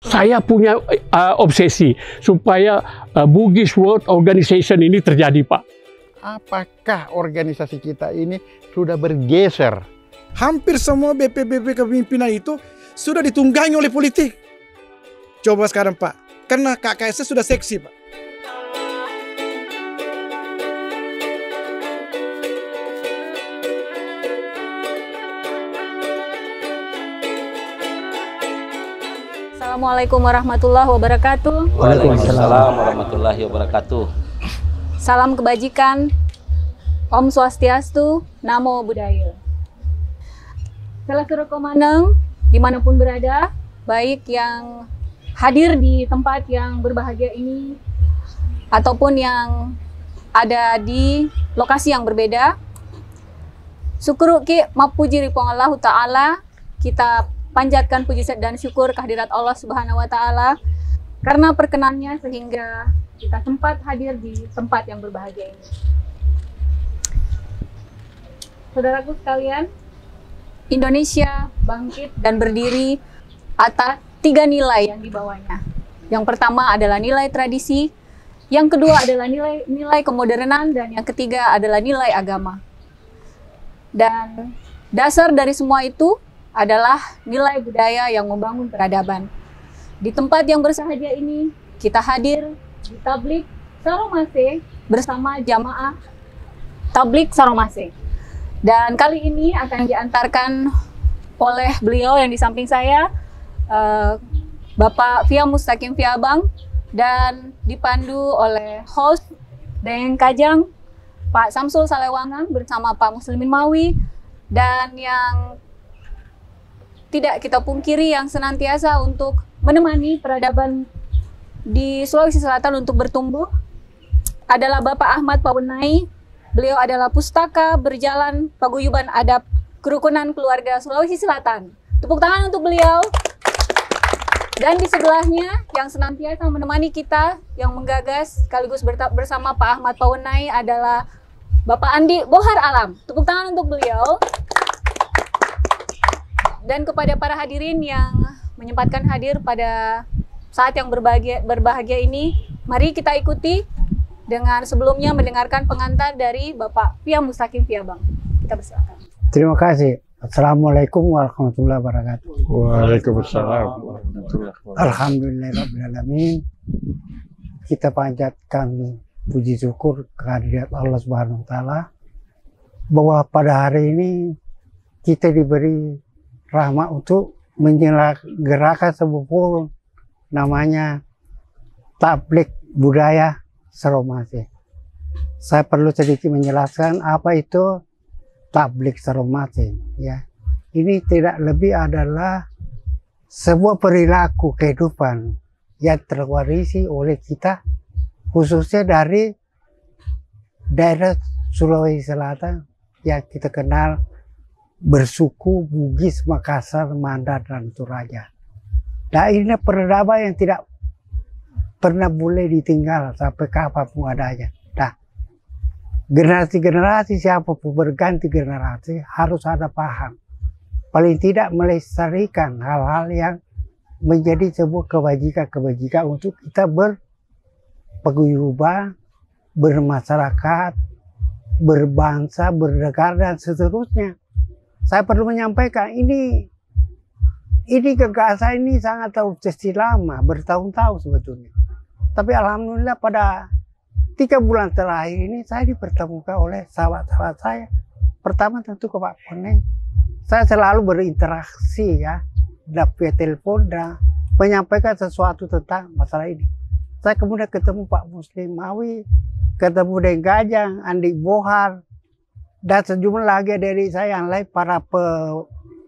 Saya punya obsesi supaya Bugis World Organization ini terjadi, Pak. Apakah organisasi kita ini sudah bergeser? Hampir semua BP-BP kepemimpinan itu sudah ditunggangi oleh politik. Coba sekarang, Pak, karena KKS sudah seksi, Pak. Assalamualaikum warahmatullahi wabarakatuh. Waalaikumsalam warahmatullahi wabarakatuh. Salam kebajikan, Om Swastiastu, Namo Buddhaya. Salah komandan dimanapun berada, baik yang hadir di tempat yang berbahagia ini ataupun yang ada di lokasi yang berbeda. Syukur ki mapuji ripong Allah Ta'ala, kita panjatkan puji dan syukur kehadirat Allah Subhanahu wa Ta'ala karena perkenannya sehingga kita sempat hadir di tempat yang berbahagia ini. Saudaraku sekalian, Indonesia bangkit dan berdiri atas 3 nilai yang dibawanya. Yang pertama adalah nilai tradisi, yang kedua adalah nilai kemodernan, dan yang ketiga adalah nilai agama. Dan dasar dari semua itu adalah nilai budaya yang membangun peradaban. Di tempat yang bersahaja ini, kita hadir di Tablik Saromase bersama jamaah Tablik Saromase. Dan kali ini akan diantarkan oleh beliau yang di samping saya, Bapak Fia Mustaqim Fiabang, dan dipandu oleh host Deng Kajang, Pak Samsul Salewangan bersama Pak Muslimin Mawi, dan yang tidak kita pungkiri yang senantiasa untuk menemani peradaban di Sulawesi Selatan untuk bertumbuh adalah Bapak Ahmad Pawenai. Beliau adalah Pustaka Berjalan Paguyuban Adab Kerukunan Keluarga Sulawesi Selatan. Tepuk tangan untuk beliau. Dan di sebelahnya yang senantiasa menemani kita, yang menggagas sekaligus bersama Pak Ahmad Pawenai adalah Bapak Andi Bohar Alam. Tepuk tangan untuk beliau. Dan kepada para hadirin yang menyempatkan hadir pada saat yang berbahagia ini, mari kita ikuti dengan sebelumnya mendengarkan pengantar dari Bapak Fia Mustaqim Fiabang. Kita persilakan. Terima kasih. Assalamualaikum warahmatullahi wabarakatuh. Waalaikumsalam warahmatullahi wabarakatuh. Alhamdulillahirrahmanirrahim. Kita panjatkan puji syukur kehadirat Allah Subhanahu wa Ta'ala bahwa pada hari ini kita diberi rahmat untuk menyelenggarakan sebuah forum namanya Tablik Budaya Saromase. Saya perlu sedikit menjelaskan apa itu Tablik Saromase. Ya, ini tidak lebih adalah sebuah perilaku kehidupan yang terwarisi oleh kita, khususnya dari daerah Sulawesi Selatan yang kita kenal bersuku Bugis, Makassar, Mandar, dan Toraja. Nah, ini peradaban yang tidak pernah boleh ditinggal sampai kapanpun adanya. Nah, generasi-generasi siapapun berganti generasi harus ada paham. Paling tidak melestarikan hal-hal yang menjadi sebuah kebajikan-kebajikan untuk kita berpaguyuban, bermasyarakat, berbangsa, bernegara, dan seterusnya. Saya perlu menyampaikan ini gagasan ini sangat obsesi lama, bertahun-tahun sebetulnya. Tapi alhamdulillah pada 3 bulan terakhir ini saya dipertemukan oleh sahabat-sahabat saya. Pertama tentu ke Pak Pawenai. Saya selalu berinteraksi ya, via telepon dan menyampaikan sesuatu tentang masalah ini. Saya kemudian ketemu Pak Muslim Mawi, ketemu Deng Kajang, Andi Bohar, dan sejumlah lagi dari saya yang lain, para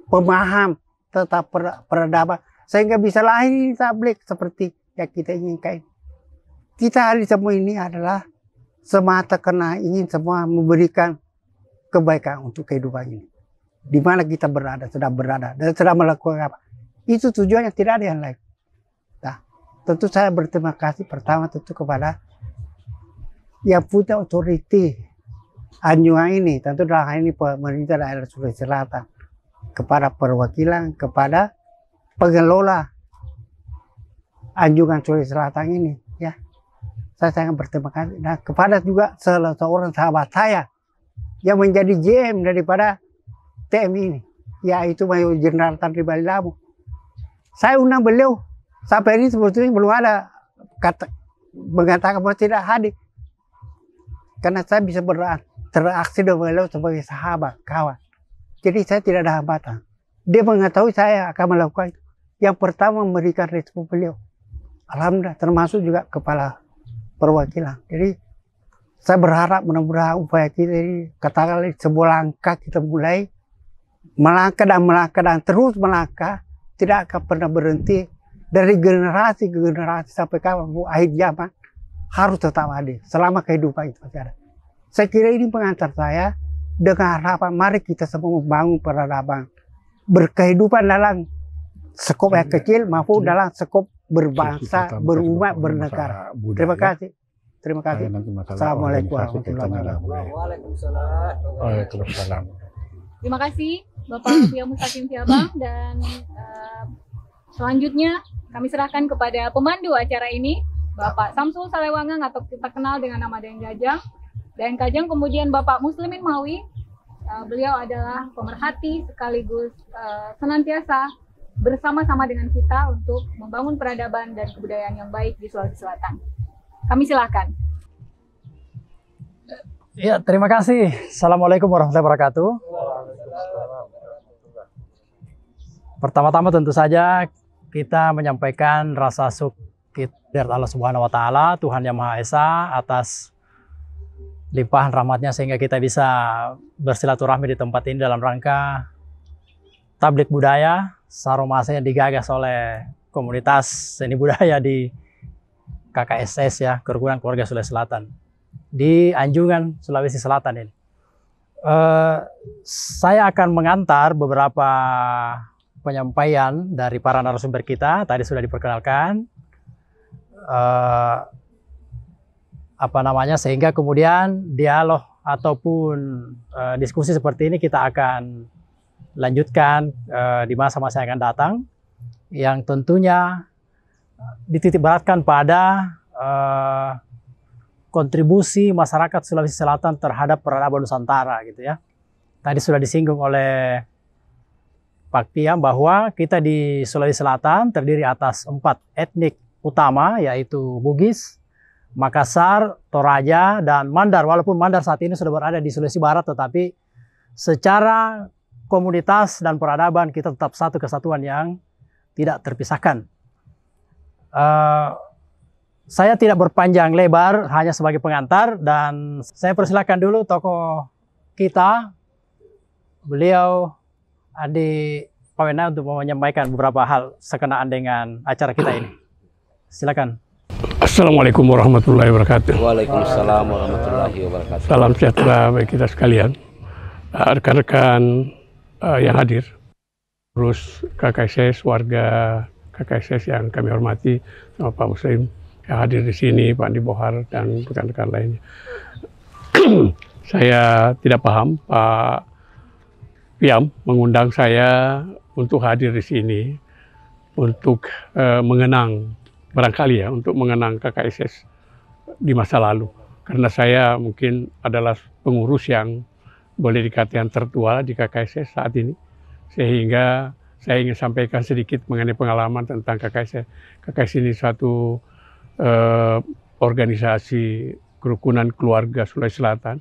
pemaham tentang peradaban, sehingga bisa lahir tablik seperti yang kita inginkan. Kita hari semua ini adalah semata karena ingin semua memberikan kebaikan untuk kehidupan ini. Di mana kita sedang berada, dan sedang melakukan apa. Itu tujuannya, tidak ada yang lain. Nah, tentu saya berterima kasih pertama tentu kepada yang punya otoriti Anjua ini, tentu dalam hal ini pemerintah daerah Sulawesi Selatan, kepada perwakilan, kepada pengelola Anjungan Sulawesi Selatan ini, ya. Saya sangat berterima kasih. Nah, kepada juga salah seorang sahabat saya yang menjadi GM daripada TMI ini, yaitu Mayor Jenderal Tan Ribali Lamu. Saya undang beliau, sampai ini sebetulnya belum ada kata mengatakan bahwa tidak hadir. Karena saya bisa interaksi dengan beliau sebagai sahabat, kawan. Jadi saya tidak ada hambatan. Dia mengetahui saya akan melakukan itu. Yang pertama memberikan respon beliau. Alhamdulillah, termasuk juga kepala perwakilan. Jadi saya berharap mudah-mudahan upaya kita ini, katakanlah sebuah langkah kita mulai melangkah dan terus melangkah, tidak akan pernah berhenti dari generasi ke generasi sampai kapan akhir zaman harus tetap ada selama kehidupan itu masih ada. Saya kira ini pengantar saya dengan harapan mari kita semua membangun peradaban berkehidupan dalam skop yang kecil maupun dalam skop berbangsa, berumat, bernegara. Terima kasih. Terima kasih. Assalamualaikum warahmatullahi wabarakatuh. Waalaikumsalam. Terima kasih Bapak Pia Mustaqim Fiabang, dan selanjutnya kami serahkan kepada pemandu acara ini, Bapak Samsul Salewangang atau kita kenal dengan nama Deng Kajang. Deng Kajang, kemudian Bapak Muslimin Mawi, beliau adalah pemerhati sekaligus senantiasa bersama-sama dengan kita untuk membangun peradaban dan kebudayaan yang baik di Sulawesi Selatan. Kami silakan. Ya, terima kasih. Assalamualaikum warahmatullahi wabarakatuh. Pertama-tama tentu saja kita menyampaikan rasa syukur dari Allah Subhanahu wa Ta'ala, Tuhan Yang Maha Esa, atas limpahan rahmatnya sehingga kita bisa bersilaturahmi di tempat ini dalam rangka tablik budaya Saromase yang digagas oleh komunitas seni budaya di KKSS, ya, Kerukunan Keluarga Sulawesi Selatan di Anjungan, Sulawesi Selatan ini. Saya akan mengantar beberapa penyampaian dari para narasumber kita. Tadi sudah diperkenalkan, sehingga kemudian dialog ataupun diskusi seperti ini kita akan lanjutkan di masa-masa yang akan datang, yang tentunya dititik beratkan pada kontribusi masyarakat Sulawesi Selatan terhadap peradaban Nusantara, gitu ya. Tadi sudah disinggung oleh Pak Piam bahwa kita di Sulawesi Selatan terdiri atas 4 etnik utama, yaitu Bugis, Makassar, Toraja, dan Mandar. Walaupun Mandar saat ini sudah berada di Sulawesi Barat, tetapi secara komunitas dan peradaban kita tetap satu kesatuan yang tidak terpisahkan. Saya tidak berpanjang lebar, hanya sebagai pengantar, dan saya persilakan dulu tokoh kita, beliau Adi Pawena, untuk menyampaikan beberapa hal sekenaan dengan acara kita ini. Silakan. Assalamualaikum warahmatullahi wabarakatuh. Waalaikumsalam warahmatullahi wabarakatuh. Salam sejahtera bagi kita sekalian, rekan-rekan yang hadir, terus KKSS, warga KKSS yang kami hormati, sama Pak Muslim yang hadir di sini, Pak Andi Bohar, dan rekan-rekan lainnya. Saya tidak paham Pak Piam mengundang saya untuk hadir di sini untuk mengenang, barangkali ya, untuk mengenang KKSS di masa lalu. Karena saya mungkin adalah pengurus yang boleh dikatakan tertua di KKSS saat ini, sehingga saya ingin sampaikan sedikit mengenai pengalaman tentang KKSS. KKSS ini suatu organisasi kerukunan keluarga Sulawesi Selatan,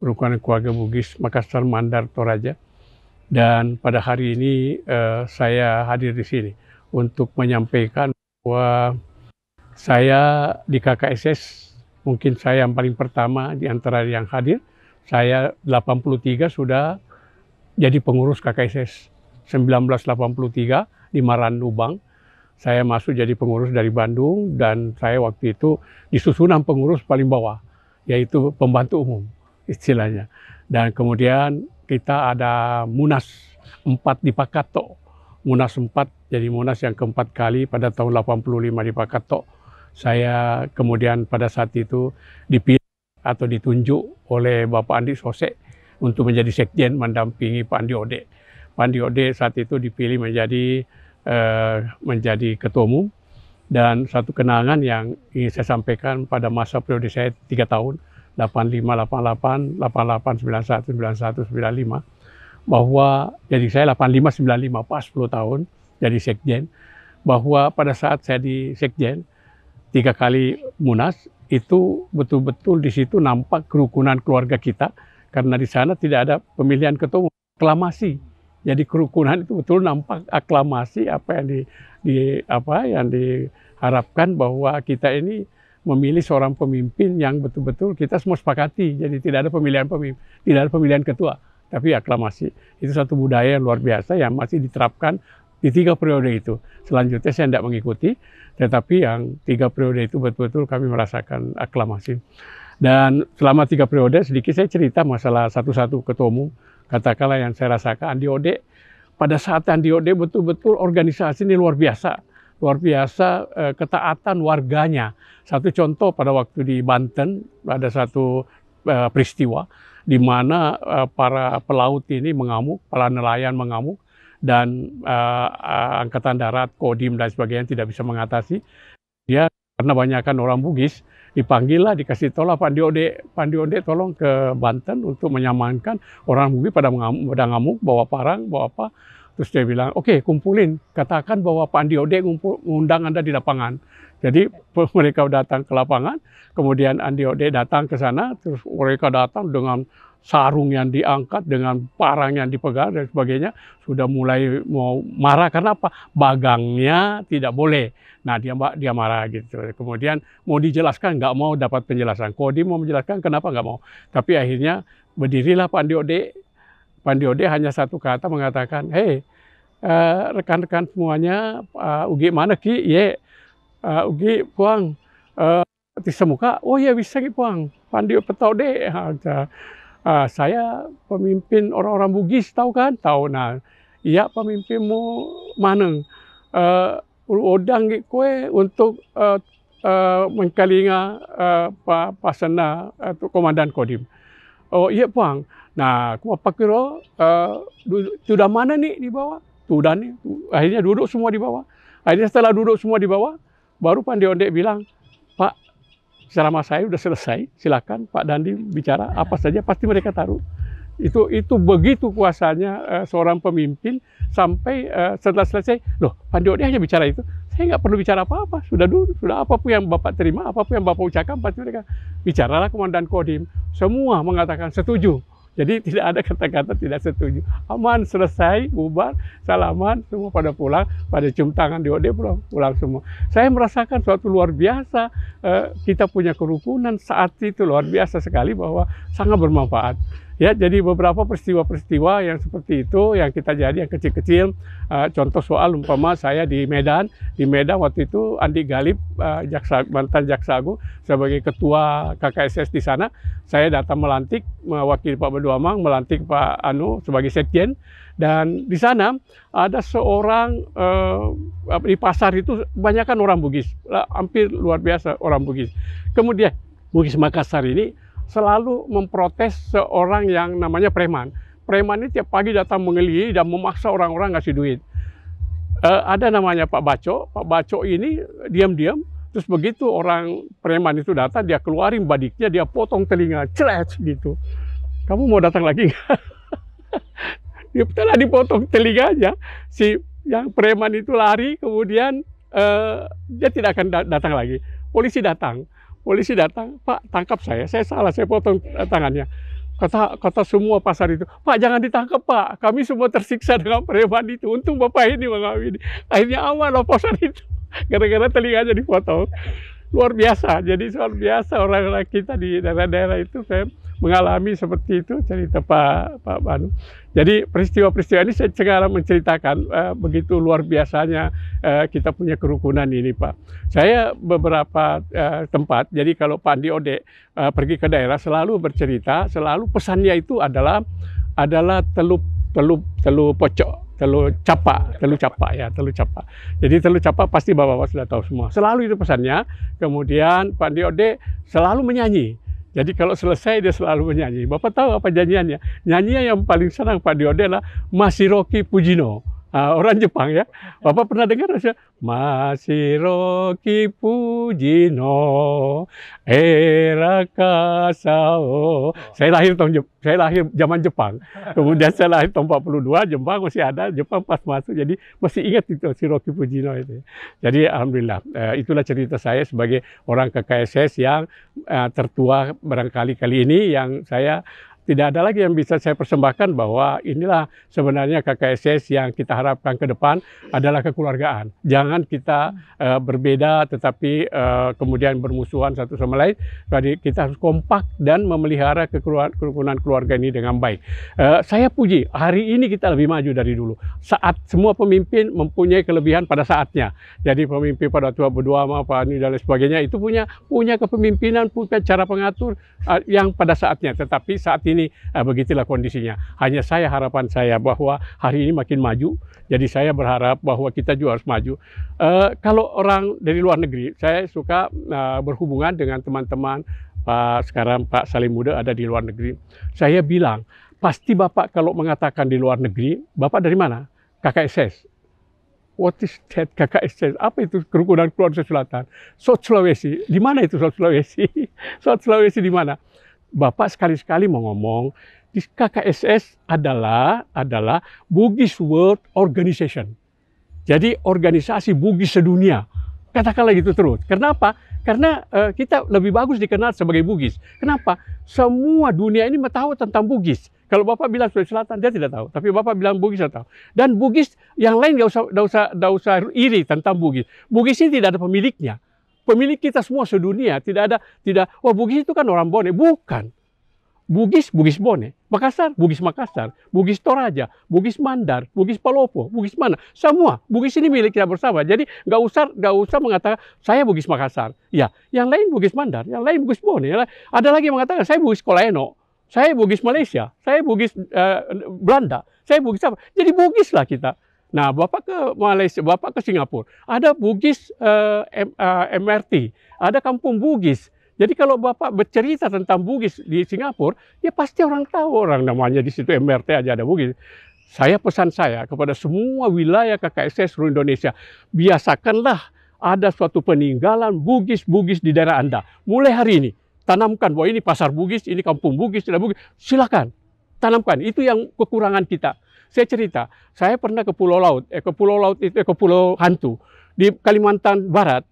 kerukunan keluarga Bugis, Makassar, Mandar, Toraja. Dan pada hari ini saya hadir di sini untuk menyampaikan bahwa saya di KKSS, mungkin saya yang paling pertama di antara yang hadir. Saya 83 sudah jadi pengurus KKSS. 1983 di Marandubang. Saya masuk jadi pengurus dari Bandung, dan saya waktu itu di susunan pengurus paling bawah, yaitu pembantu umum istilahnya. Dan kemudian kita ada Munas 4 di Pakato. Munas 4, jadi Munas yang keempat kali pada tahun 85 di Pakato. Saya kemudian pada saat itu dipilih atau ditunjuk oleh Bapak Andi Sose untuk menjadi sekjen mendampingi Pak Andi Ode. Pak Andi Ode saat itu dipilih menjadi ketua umum, Dan satu kenangan yang ingin saya sampaikan pada masa periode saya 3 tahun, 85, 88, 88, 91, 91, 95, bahwa jadi saya 85, 95, pas 10 tahun jadi sekjen, bahwa pada saat saya di sekjen 3 kali munas, itu betul-betul di situ nampak kerukunan keluarga kita, karena di sana tidak ada pemilihan ketua umum, aklamasi. Jadi kerukunan itu betul nampak aklamasi apa yang diharapkan bahwa kita ini memilih seorang pemimpin yang betul-betul kita semua sepakati. Jadi tidak ada pemilihan pemimpin, tidak ada pemilihan ketua, tapi aklamasi. Itu satu budaya yang luar biasa yang masih diterapkan di 3 periode itu. Selanjutnya saya tidak mengikuti, tetapi yang 3 periode itu betul-betul kami merasakan aklamasi. Dan selama 3 periode, sedikit saya cerita masalah satu-satu ketua umum. Katakanlah yang saya rasakan, Andi Ode. Pada saat Andi Ode betul-betul organisasi ini luar biasa. Luar biasa ketaatan warganya. Satu contoh pada waktu di Banten, ada satu peristiwa di mana para pelaut ini mengamuk, para nelayan mengamuk, dan Angkatan Darat, Kodim, dan sebagainya tidak bisa mengatasi. Dia karena banyakkan orang Bugis, dipanggil lah, dikasih tolong Pak Andi Ode tolong ke Banten untuk menyamankan orang Bugis pada ngamuk, bawa parang, bawa apa. Terus dia bilang, oke, kumpulin, katakan bahwa Pak Andi Ode mengundang Anda di lapangan. Jadi mereka datang ke lapangan, kemudian Andi Ode datang ke sana, terus mereka datang dengan sarung yang diangkat, dengan parang yang dipegang dan sebagainya, sudah mulai mau marah karena apa? Bagangnya tidak boleh. Nah dia marah gitu. Kemudian mau dijelaskan, nggak mau dapat penjelasan. Kodim mau menjelaskan kenapa nggak mau. Tapi akhirnya berdirilah Pak Andi Ode. Pak Andi Ode hanya satu kata mengatakan, hei rekan-rekan semuanya, Ugi mana Ki? Ye, Ugi Puang, tisemuka, oh ya bisa Ki Puang, Pak Andi Ode. Saya pemimpin orang-orang Bugis, tahu kan? Tahu. Nah, iya pemimpinmu maneng. Udang kue untuk mengkalinga pasana atau komandan Kodim. Oh iya Puang. Nah, apa kira sudah mana nih di bawah? Sudah nih. Akhirnya duduk semua di bawah. Akhirnya setelah duduk semua di bawah, baru Pak Andi Ode bilang, Pak, ceramah saya sudah selesai, silakan Pak Dandi bicara apa saja, pasti mereka taruh. Itu begitu kuasanya seorang pemimpin sampai setelah selesai, loh Pak Andi Ode hanya bicara itu, saya nggak perlu bicara apa-apa, sudah apapun yang Bapak terima, apapun yang Bapak ucapkan, pasti mereka bicaralah Komandan Kodim, semua mengatakan setuju. Jadi tidak ada kata-kata tidak setuju. Aman, selesai, bubar, salaman, semua pada pulang, pada cium tangan di Ode, pulang semua. Saya merasakan suatu luar biasa, kita punya kerukunan saat itu luar biasa sekali bahwa sangat bermanfaat. Ya, jadi beberapa peristiwa-peristiwa yang seperti itu yang kita jadi yang kecil-kecil, contoh soal umpama saya di Medan waktu itu Andi Galib, mantan Jaksa Agung sebagai ketua KKSS di sana, saya datang melantik mewakili Pak Beduamang, melantik Pak Anu sebagai sekjen, dan di sana ada seorang di pasar itu kebanyakan orang Bugis, hampir luar biasa orang Bugis. Kemudian Bugis Makassar ini selalu memprotes seorang yang namanya preman. Preman ini tiap pagi datang mengelilingi dan memaksa orang-orang ngasih duit. Ada namanya Pak Baco. Pak Baco ini diam-diam, terus begitu orang preman itu datang, dia keluarin badiknya, dia potong telinga, celet gitu. Kamu mau datang lagi nggak? Dia telah dipotong telinganya. Si yang preman itu lari, kemudian dia tidak akan datang lagi. Polisi datang, Pak tangkap saya salah, saya potong tangannya. Kata semua pasar itu, Pak jangan ditangkap Pak, kami semua tersiksa dengan preman itu, untung Bapak ini mengamini. Akhirnya aman loh pasar itu, gara-gara telinganya dipotong. Luar biasa, jadi luar biasa orang-orang kita di daerah-daerah itu, saya mengalami seperti itu, cerita Pak Banu. Jadi peristiwa-peristiwa ini saya sekarang menceritakan begitu luar biasanya kita punya kerukunan ini Pak. Saya beberapa tempat, jadi kalau Pak Andi Ode pergi ke daerah selalu bercerita, selalu pesannya itu adalah telu pocok. Telu capa. Jadi telu capa pasti Bapak-Bapak sudah tahu semua. Selalu itu pesannya. Kemudian Pak Andi Ode selalu menyanyi. Jadi kalau selesai dia selalu menyanyi. Bapak tahu apa nyanyiannya? Nyanyian yang paling senang Pak Andi Ode adalah Masiroki Pujino. Orang Jepang ya. Bapak pernah dengar Mashiroki Fujino era kasao. Saya lahir zaman Jepang. Kemudian saya lahir tahun 42, Jepang masih ada, Jepang pas masuk. Jadi masih ingat itu Shiroki Fujino itu. Jadi alhamdulillah, itulah cerita saya sebagai orang KKSS yang tertua barangkali kali ini, yang saya tidak ada lagi yang bisa saya persembahkan bahwa inilah sebenarnya KKSS yang kita harapkan ke depan adalah kekeluargaan. Jangan kita berbeda tetapi kemudian bermusuhan satu sama lain. Jadi kita harus kompak dan memelihara kerukunan keluarga ini dengan baik. Saya puji, hari ini kita lebih maju dari dulu. Saat semua pemimpin mempunyai kelebihan pada saatnya. Jadi pemimpin pada tua berdua apa ini dan lain sebagainya itu punya kepemimpinan, punya cara pengatur yang pada saatnya. Tetapi saat ini begitulah kondisinya. Hanya harapan saya bahwa hari ini makin maju. Jadi saya berharap bahwa kita juga harus maju. Kalau orang dari luar negeri, saya suka berhubungan dengan teman-teman. Sekarang Pak Salim Muda ada di luar negeri. Saya bilang, pasti Bapak kalau mengatakan di luar negeri, Bapak dari mana? KKSS. What is that KKSS? Apa itu kerukunan keluarga Selatan? South Sulawesi. Di mana itu South Sulawesi? South Sulawesi di mana? Bapak sekali-sekali mau ngomong, di KKSS adalah Bugis World Organization. Jadi organisasi Bugis sedunia. Katakanlah gitu terus. Kenapa? Karena kita lebih bagus dikenal sebagai Bugis. Kenapa? Semua dunia ini tahu tentang Bugis. Kalau Bapak bilang Sulawesi Selatan, dia tidak tahu. Tapi Bapak bilang Bugis, dia tahu. Dan Bugis yang lain nggak usah iri tentang Bugis. Bugis ini tidak ada pemiliknya. Pemilik kita semua sedunia, tidak, wah Bugis itu kan orang Bone. Bukan. Bugis Bone. Makassar, Bugis Makassar. Bugis Toraja, Bugis Mandar, Bugis Palopo, Bugis mana. Semua. Bugis ini milik kita bersama. Jadi nggak usah mengatakan, saya Bugis Makassar. Ya, yang lain Bugis Mandar, yang lain Bugis Bone. Ada lagi yang mengatakan, saya Bugis Kolaeno. Saya Bugis Malaysia, saya Bugis Belanda, saya Bugis apa. Jadi Bugis lah kita. Nah, Bapak ke Malaysia, Bapak ke Singapura, ada Bugis MRT, ada kampung Bugis. Jadi kalau Bapak bercerita tentang Bugis di Singapura, ya pasti orang tahu, orang namanya di situ MRT aja ada Bugis. Pesan saya kepada semua wilayah KKSS seluruh Indonesia, biasakanlah ada suatu peninggalan Bugis di daerah Anda. Mulai hari ini, tanamkan bahwa ini pasar Bugis, ini kampung Bugis, tidak Bugis. Silakan, tanamkan. Itu yang kekurangan kita. Saya cerita, saya pernah ke Pulau Laut itu ke Pulau Hantu. Di Kalimantan Barat,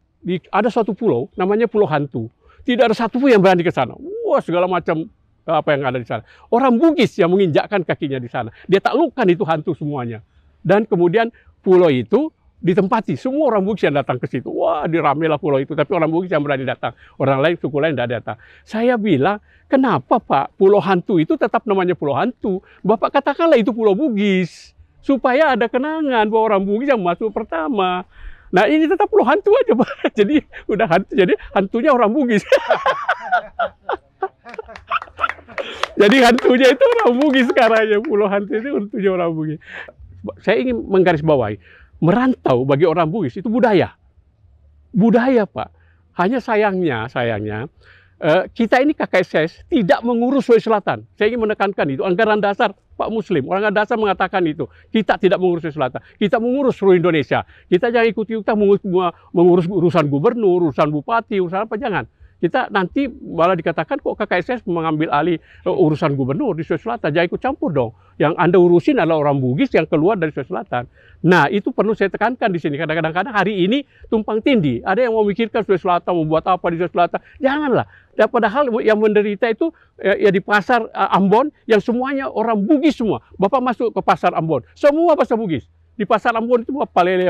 ada suatu pulau, namanya Pulau Hantu. Tidak ada satu pun yang berani ke sana. Wah, segala macam apa yang ada di sana. Orang Bugis yang menginjakkan kakinya di sana. Dia taklukkan itu hantu semuanya. Dan kemudian pulau itu ditempati. Semua orang Bugis yang datang ke situ. Wah, diramelah pulau itu. Tapi orang Bugis yang berani datang. Orang lain, suku lain tidak datang. Saya bilang, kenapa Pak Pulau Hantu itu tetap namanya Pulau Hantu? Bapak katakanlah itu Pulau Bugis. Supaya ada kenangan bahwa orang Bugis yang masuk pertama. Nah, ini tetap Pulau Hantu aja, Pak. Jadi udah hantu, jadi hantunya orang Bugis. Jadi hantunya itu orang Bugis sekarang ya. Pulau Hantu itu hantunya orang Bugis. Saya ingin menggarisbawahi, merantau bagi orang Bugis itu budaya. Budaya, Pak. Hanya sayangnya kita ini KKSS tidak mengurus Sulawesi Selatan. Saya ingin menekankan itu. Anggaran dasar Pak Muslim, orang dasar mengatakan itu. Kita tidak mengurus Sulawesi Selatan. Kita mengurus seluruh Indonesia. Kita jangan ikuti-ikuti mengurus urusan gubernur, urusan bupati, urusan apa, jangan. Kita nanti malah dikatakan kok KKSS mengambil alih urusan gubernur di Sulawesi Selatan. Jangan ikut campur dong. Yang Anda urusin adalah orang Bugis yang keluar dari Sulawesi Selatan. Nah, itu perlu saya tekankan di sini. Kadang-kadang hari ini tumpang tindih. Ada yang memikirkan Sulawesi Selatan membuat apa di Sulawesi Selatan. Janganlah. Dan padahal yang menderita itu ya di pasar Ambon yang semuanya orang Bugis semua. Bapak masuk ke pasar Ambon, semua bahasa Bugis. Di pasar Ambon itu apa lele,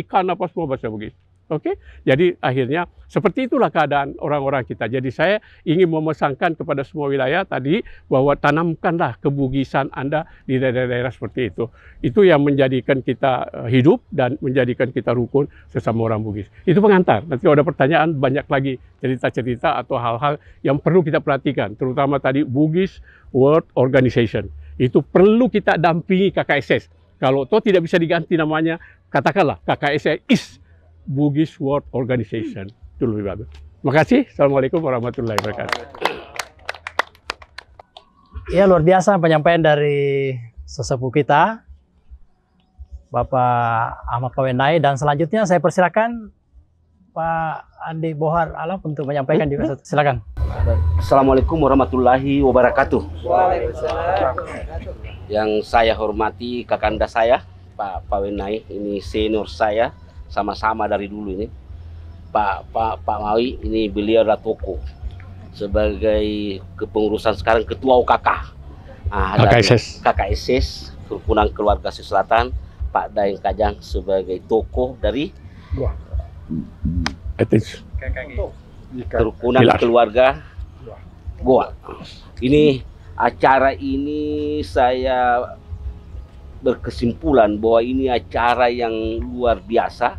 ikan apa semua bahasa Bugis. Oke, jadi akhirnya seperti itulah keadaan orang-orang kita. Jadi saya ingin memesankan kepada semua wilayah tadi bahwa tanamkanlah kebugisan Anda di daerah-daerah seperti itu. Itu yang menjadikan kita hidup dan menjadikan kita rukun sesama orang Bugis. Itu pengantar. Nanti kalau ada pertanyaan banyak lagi cerita-cerita atau hal-hal yang perlu kita perhatikan. Terutama tadi Bugis World Organization. Itu perlu kita dampingi KKSS. Kalau toh tidak bisa diganti namanya, katakanlah KKSS is Bugis World Organization. Itu lebih bagus. Terima kasih. Assalamualaikum warahmatullahi wabarakatuh. Ya, luar biasa penyampaian dari sesepuh kita. Bapak Ahmad Pawenai, dan selanjutnya saya persilakan Pak Andi Bohar Alam untuk menyampaikan juga. Silakan. Assalamualaikum warahmatullahi wabarakatuh. Yang saya hormati kakanda saya, Pak Pawenai, ini senior saya, sama-sama dari dulu ini. Pak Mawi, ini beliau adalah tokoh sebagai kepengurusan sekarang ketua UKK. KKSS, Kerukunan Keluarga Selatan. Pak Daeng Kajang sebagai tokoh dari Kerukunan Keluarga Goa. Ini acara ini saya berkesimpulan bahwa ini acara yang luar biasa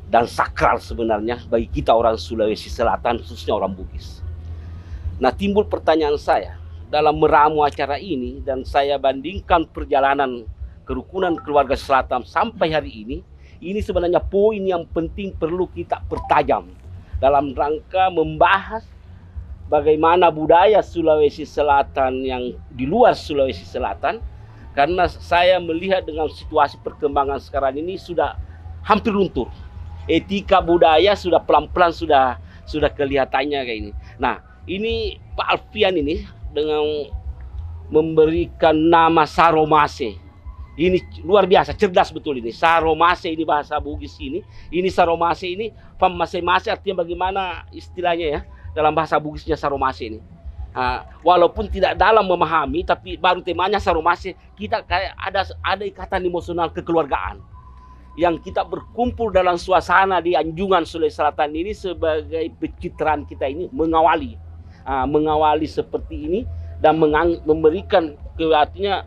dan sakral sebenarnya bagi kita orang Sulawesi Selatan, khususnya orang Bugis. Nah, timbul pertanyaan saya dalam meramu acara ini, dan saya bandingkan perjalanan Kerukunan Keluarga Selatan sampai hari ini sebenarnya poin yang penting perlu kita pertajam dalam rangka membahas bagaimana budaya Sulawesi Selatan yang di luar Sulawesi Selatan, karena saya melihat dengan situasi perkembangan sekarang ini sudah hampir luntur. Etika budaya sudah pelan-pelan sudah kelihatannya kayak ini. Nah, ini Pak Alfian ini dengan memberikan nama Saromase. Ini luar biasa, cerdas betul ini. Saromase ini bahasa Bugis ini. Ini Saromase ini, pamase-mase artinya bagaimana istilahnya ya. Dalam bahasa Bugisnya Saromase ini. Walaupun tidak dalam memahami, tapi baru temanya Saromase, kita kayak ada ikatan emosional kekeluargaan. Yang kita berkumpul dalam suasana di Anjungan Sulawesi Selatan ini sebagai pencitraan kita ini mengawali. Mengawali seperti ini dan memberikan artinya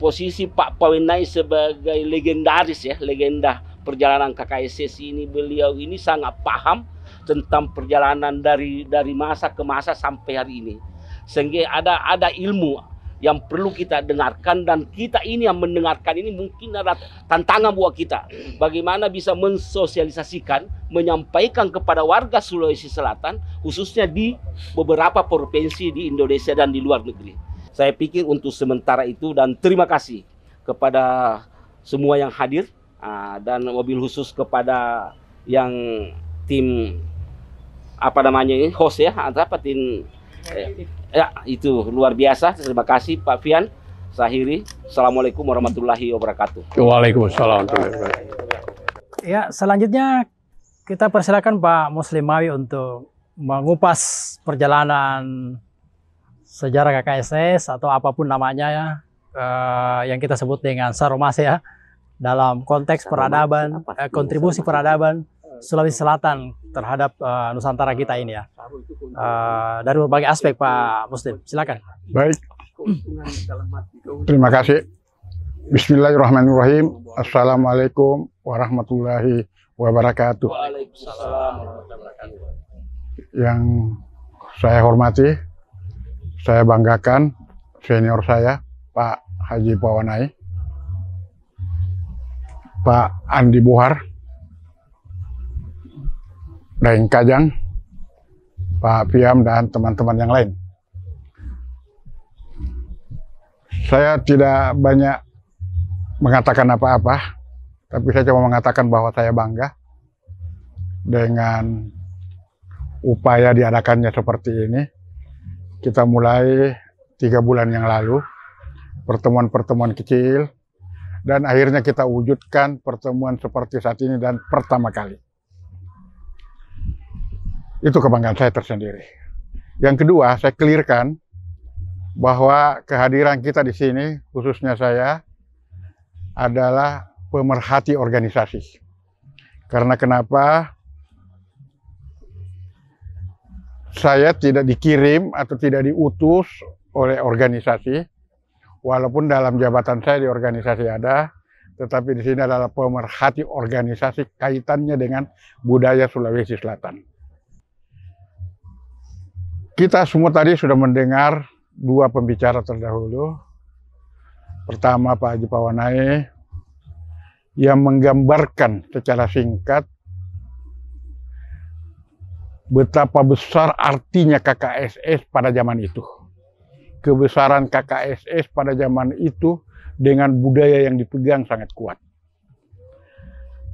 posisi Pak Pawenai sebagai legendaris ya, legenda perjalanan KKSS ini. Beliau ini sangat paham tentang perjalanan dari masa ke masa sampai hari ini. Sehingga ada ilmu yang perlu kita dengarkan, dan kita ini yang mendengarkan ini mungkin ada tantangan buat kita. Bagaimana bisa mensosialisasikan, menyampaikan kepada warga Sulawesi Selatan, khususnya di beberapa provinsi di Indonesia dan di luar negeri. Saya pikir untuk sementara itu, dan terima kasih kepada semua yang hadir, dan mobil khusus kepada yang tim apa namanya ini host ya, tim ya itu luar biasa. Terima kasih Pak Fian Sahiri. Assalamualaikum warahmatullahi wabarakatuh. Waalaikumsalam. Ya, selanjutnya kita persilakan Pak Muslim Mawi untuk mengupas perjalanan sejarah KKSS atau apapun namanya ya, yang kita sebut dengan Saromase ya, dalam konteks peradaban, kontribusi peradaban Sulawesi Selatan terhadap Nusantara kita ini ya, dari berbagai aspek. Pak Muslim, silakan. Baik, Terima kasih. Bismillahirrahmanirrahim. Assalamualaikum warahmatullahi wabarakatuh. Yang saya hormati, saya banggakan senior saya, Pak Haji Pawenai, Pak Andi Bohar, Daeng Kajang, Pak Fiam, dan teman-teman yang lain. Saya tidak banyak mengatakan apa-apa, tapi saya cuma mengatakan bahwa saya bangga dengan upaya diadakannya seperti ini. Kita mulai 3 bulan yang lalu, pertemuan-pertemuan kecil, dan akhirnya kita wujudkan pertemuan seperti saat ini dan pertama kali. Itu kebanggaan saya tersendiri. Yang kedua, saya clearkan bahwa kehadiran kita di sini, khususnya saya, adalah pemerhati organisasi. Karena kenapa? Saya tidak dikirim atau tidak diutus oleh organisasi, walaupun dalam jabatan saya di organisasi ada, tetapi di sini adalah pemerhati organisasi kaitannya dengan budaya Sulawesi Selatan. Kita semua tadi sudah mendengar 2 pembicara terdahulu. Pertama Pak Haji Pawenai yang menggambarkan secara singkat betapa besar artinya KKSS pada zaman itu. Kebesaran KKSS pada zaman itu dengan budaya yang dipegang sangat kuat.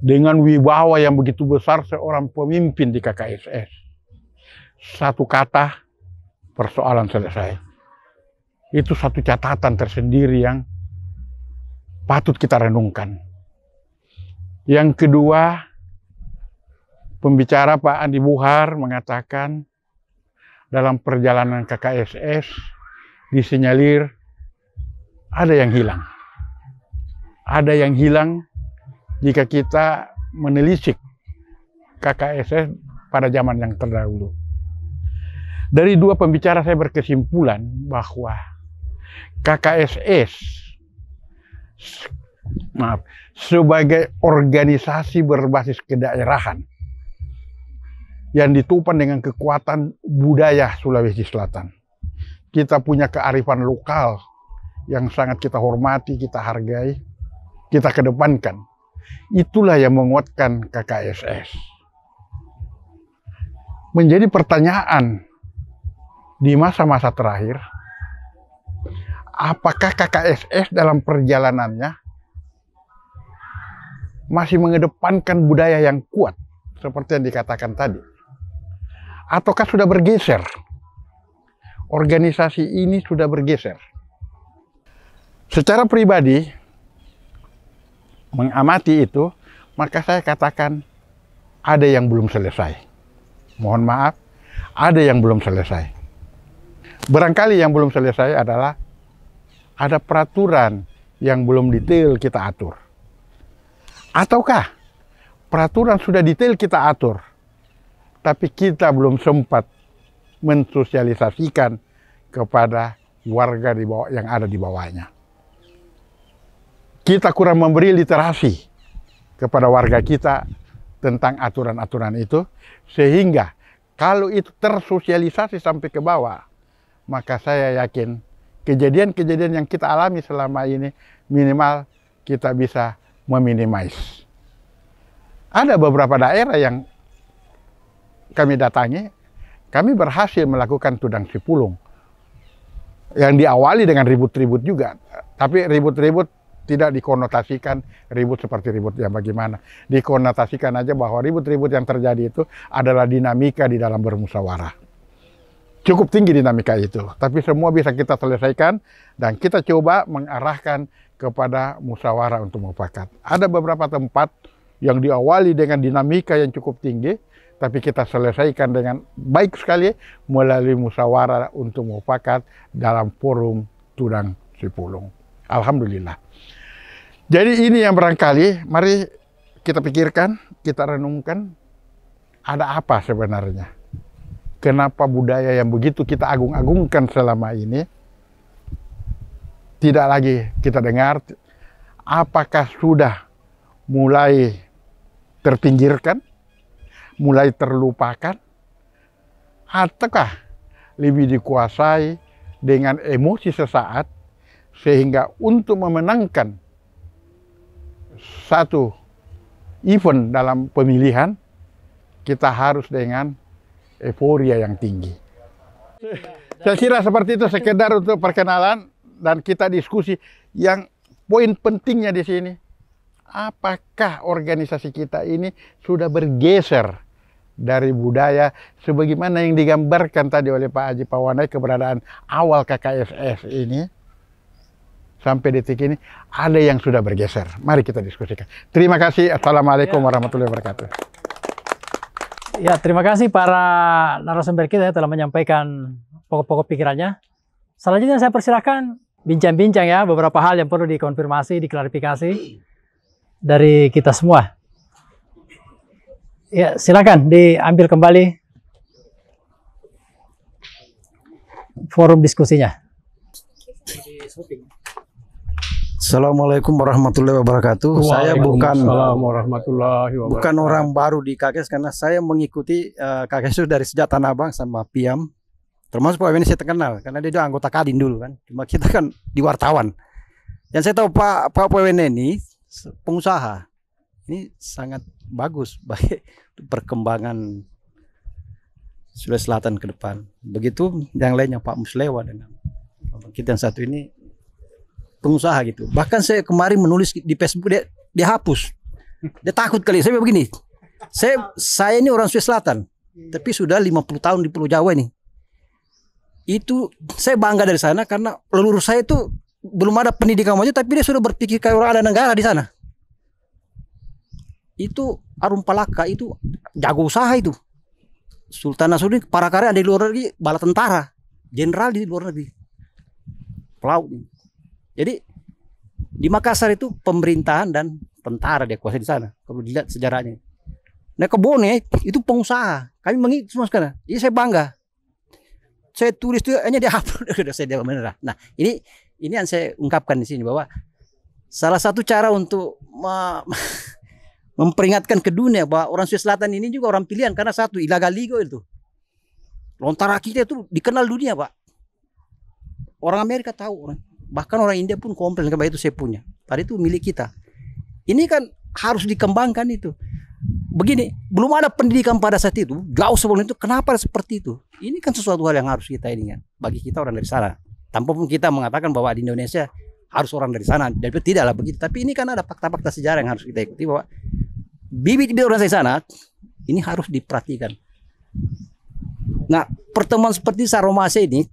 dengan wibawa yang begitu besar seorang pemimpin di KKSS. Satu kata, persoalan selesai. Itu satu catatan tersendiri yang patut kita renungkan. Yang kedua, pembicara Pak Andi Buhar mengatakan dalam perjalanan KKSS disinyalir ada yang hilang. Ada yang hilang jika kita menelisik KKSS pada zaman yang terdahulu. Dari dua pembicara saya berkesimpulan bahwa KKSS sebagai organisasi berbasis kedaerahan yang ditopang dengan kekuatan budaya Sulawesi Selatan. Kita punya kearifan lokal yang sangat kita hormati, kita hargai, kita kedepankan. Itulah yang menguatkan KKSS. Menjadi pertanyaan di masa-masa terakhir, apakah KKSS dalam perjalanannya masih mengedepankan budaya yang kuat seperti yang dikatakan tadi? Ataukah sudah bergeser? Organisasi ini sudah bergeser. Secara pribadi, mengamati itu, maka saya katakan ada yang belum selesai. Mohon maaf, ada yang belum selesai. Barangkali yang belum selesai adalah ada peraturan yang belum detail kita atur. Ataukah peraturan sudah detail kita atur, tapi kita belum sempat mensosialisasikan kepada warga di bawah yang ada di bawahnya. Kita kurang memberi literasi kepada warga kita tentang aturan-aturan itu, sehingga kalau itu tersosialisasi sampai ke bawah, maka saya yakin kejadian-kejadian yang kita alami selama ini minimal kita bisa meminimais. Ada beberapa daerah yang kami datangi, kami berhasil melakukan tudang sipulung yang diawali dengan ribut-ribut juga, tapi ribut-ribut tidak dikonotasikan ribut seperti ribut yang bagaimana. Dikonotasikan aja bahwa ribut-ribut yang terjadi itu adalah dinamika di dalam bermusyawarah. Cukup tinggi dinamika itu, tapi semua bisa kita selesaikan dan kita coba mengarahkan kepada musyawarah untuk mufakat. Ada beberapa tempat yang diawali dengan dinamika yang cukup tinggi, tapi kita selesaikan dengan baik sekali melalui musyawarah untuk mufakat dalam forum tudang sipulung. Alhamdulillah. Jadi ini yang barangkali mari kita pikirkan, kita renungkan, ada apa sebenarnya? Kenapa budaya yang begitu kita agung-agungkan selama ini tidak lagi kita dengar? Apakah sudah mulai terpinggirkan, mulai terlupakan, ataukah lebih dikuasai dengan emosi sesaat sehingga untuk memenangkan satu event dalam pemilihan kita harus dengan euforia yang tinggi. Saya kira seperti itu, sekedar untuk perkenalan dan kita diskusi. Yang poin pentingnya di sini, apakah organisasi kita ini sudah bergeser dari budaya sebagaimana yang digambarkan tadi oleh Pak Haji Pawanai, keberadaan awal KKSS ini sampai detik ini ada yang sudah bergeser. Mari kita diskusikan. Terima kasih. Assalamualaikum warahmatullahi wabarakatuh. Ya, terima kasih para narasumber kita telah menyampaikan pokok-pokok pikirannya. Selanjutnya saya persilahkan bincang-bincang ya, beberapa hal yang perlu dikonfirmasi, diklarifikasi dari kita semua. Ya, silakan diambil kembali forum diskusinya. Assalamualaikum warahmatullahi wabarakatuh. Saya bukan orang baru di KKS karena saya mengikuti KKS dari sejak Tanah Abang sama Piam. Termasuk Pak Weni saya kenal karena dia juga anggota Kadin dulu kan. Cuma kita kan di wartawan. Yang saya tahu Pak Weni ini pengusaha. Ini sangat bagus bagi perkembangan Sulawesi Selatan ke depan. Begitu yang lainnya Pak Muslewa dengan kita yang satu ini pengusaha gitu. Bahkan saya kemarin menulis di Facebook dia hapus Dia takut kali. Saya bilang begini, saya ini orang Sulawesi Selatan, tapi sudah 50 tahun di Pulau Jawa ini. Itu saya bangga dari sana karena leluhur saya itu belum ada pendidikan maju, tapi dia sudah berpikir kayak orang ada negara di sana. Itu Arum Palaka itu jago usaha itu. Sultan Nasruddin Parakarya ada di luar negeri, bala tentara, jenderal di luar negeri, pelaut. Jadi di Makassar itu pemerintahan dan tentara dia kuasai di sana. Kalau dilihat sejarahnya. Nah Kebone itu pengusaha. Kami mengikuti semua sekarang. Jadi saya bangga. Saya tulis itu hanya dia upload. Saya benar. Nah ini yang saya ungkapkan di sini bahwa salah satu cara untuk memperingatkan ke dunia bahwa orang Sulawesi Selatan ini juga orang pilihan karena satu ilagaligo itu. Lontara kita itu dikenal dunia, Pak. Orang Amerika tahu, bahkan orang India pun komplain bahwa itu saya punya. Tadi itu milik kita. Ini kan harus dikembangkan itu. Begini, belum ada pendidikan pada saat itu, jauh sebelum itu. Kenapa seperti itu? Ini kan sesuatu hal yang harus kita ini kan. Bagi kita orang dari sana. Tanpa pun kita mengatakan bahwa di Indonesia harus orang dari sana. Dan tidaklah begitu. Tapi ini kan ada fakta-fakta sejarah yang harus kita ikuti bahwa bibit-bibit orang dari sana ini harus diperhatikan. Nah, pertemuan seperti Saromase ini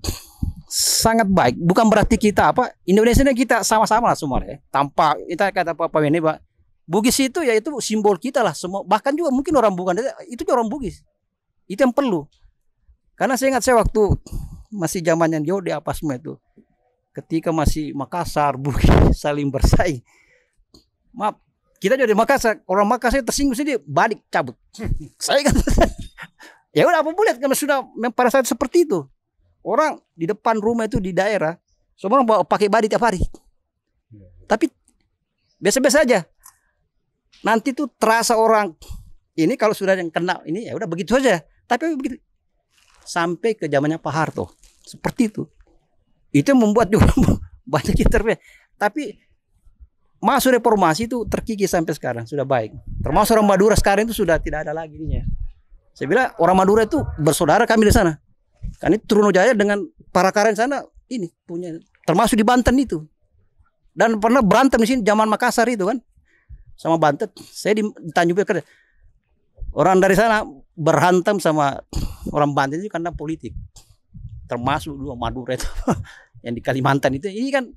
sangat baik. Bukan berarti kita Indonesia ini kita sama-sama lah semua ya. Tanpa kita kata apa ini, Pak. Bugis itu ya itu simbol kita lah semua. Bahkan juga mungkin orang bukan itu juga orang Bugis. Itu yang perlu. Karena saya ingat saya waktu masih zamannya jauh di apa semua itu. Ketika masih Makassar, Bugis saling bersaing. Maaf, kita jadi Makassar, orang Makassar tersinggung sini balik cabut. Saya kan ya udah apa boleh karena sudah pada saat seperti itu. Orang di depan rumah itu di daerah semua orang bawa pakai badi tiap hari. Tapi biasa-biasa aja. Nanti tuh terasa orang ini kalau sudah yang kenal ini ya udah begitu aja. Tapi begitu sampai ke zamannya Pak Harto seperti itu. Itu membuat juga banyak kita. Tapi masuk reformasi itu terkikis sampai sekarang sudah baik. Termasuk orang Madura sekarang itu sudah tidak ada lagi ininya. Saya bilang orang Madura itu bersaudara kami di sana. Kan itu Trunojaya dengan Parakarya sana ini punya termasuk di Banten itu. Dan pernah berantem di sini zaman Makassar itu kan. Sama Banten. Saya di Tanjung Priok. Orang dari sana berhantam sama orang Banten itu karena politik. Termasuk dua Madura itu yang di Kalimantan itu. Ini kan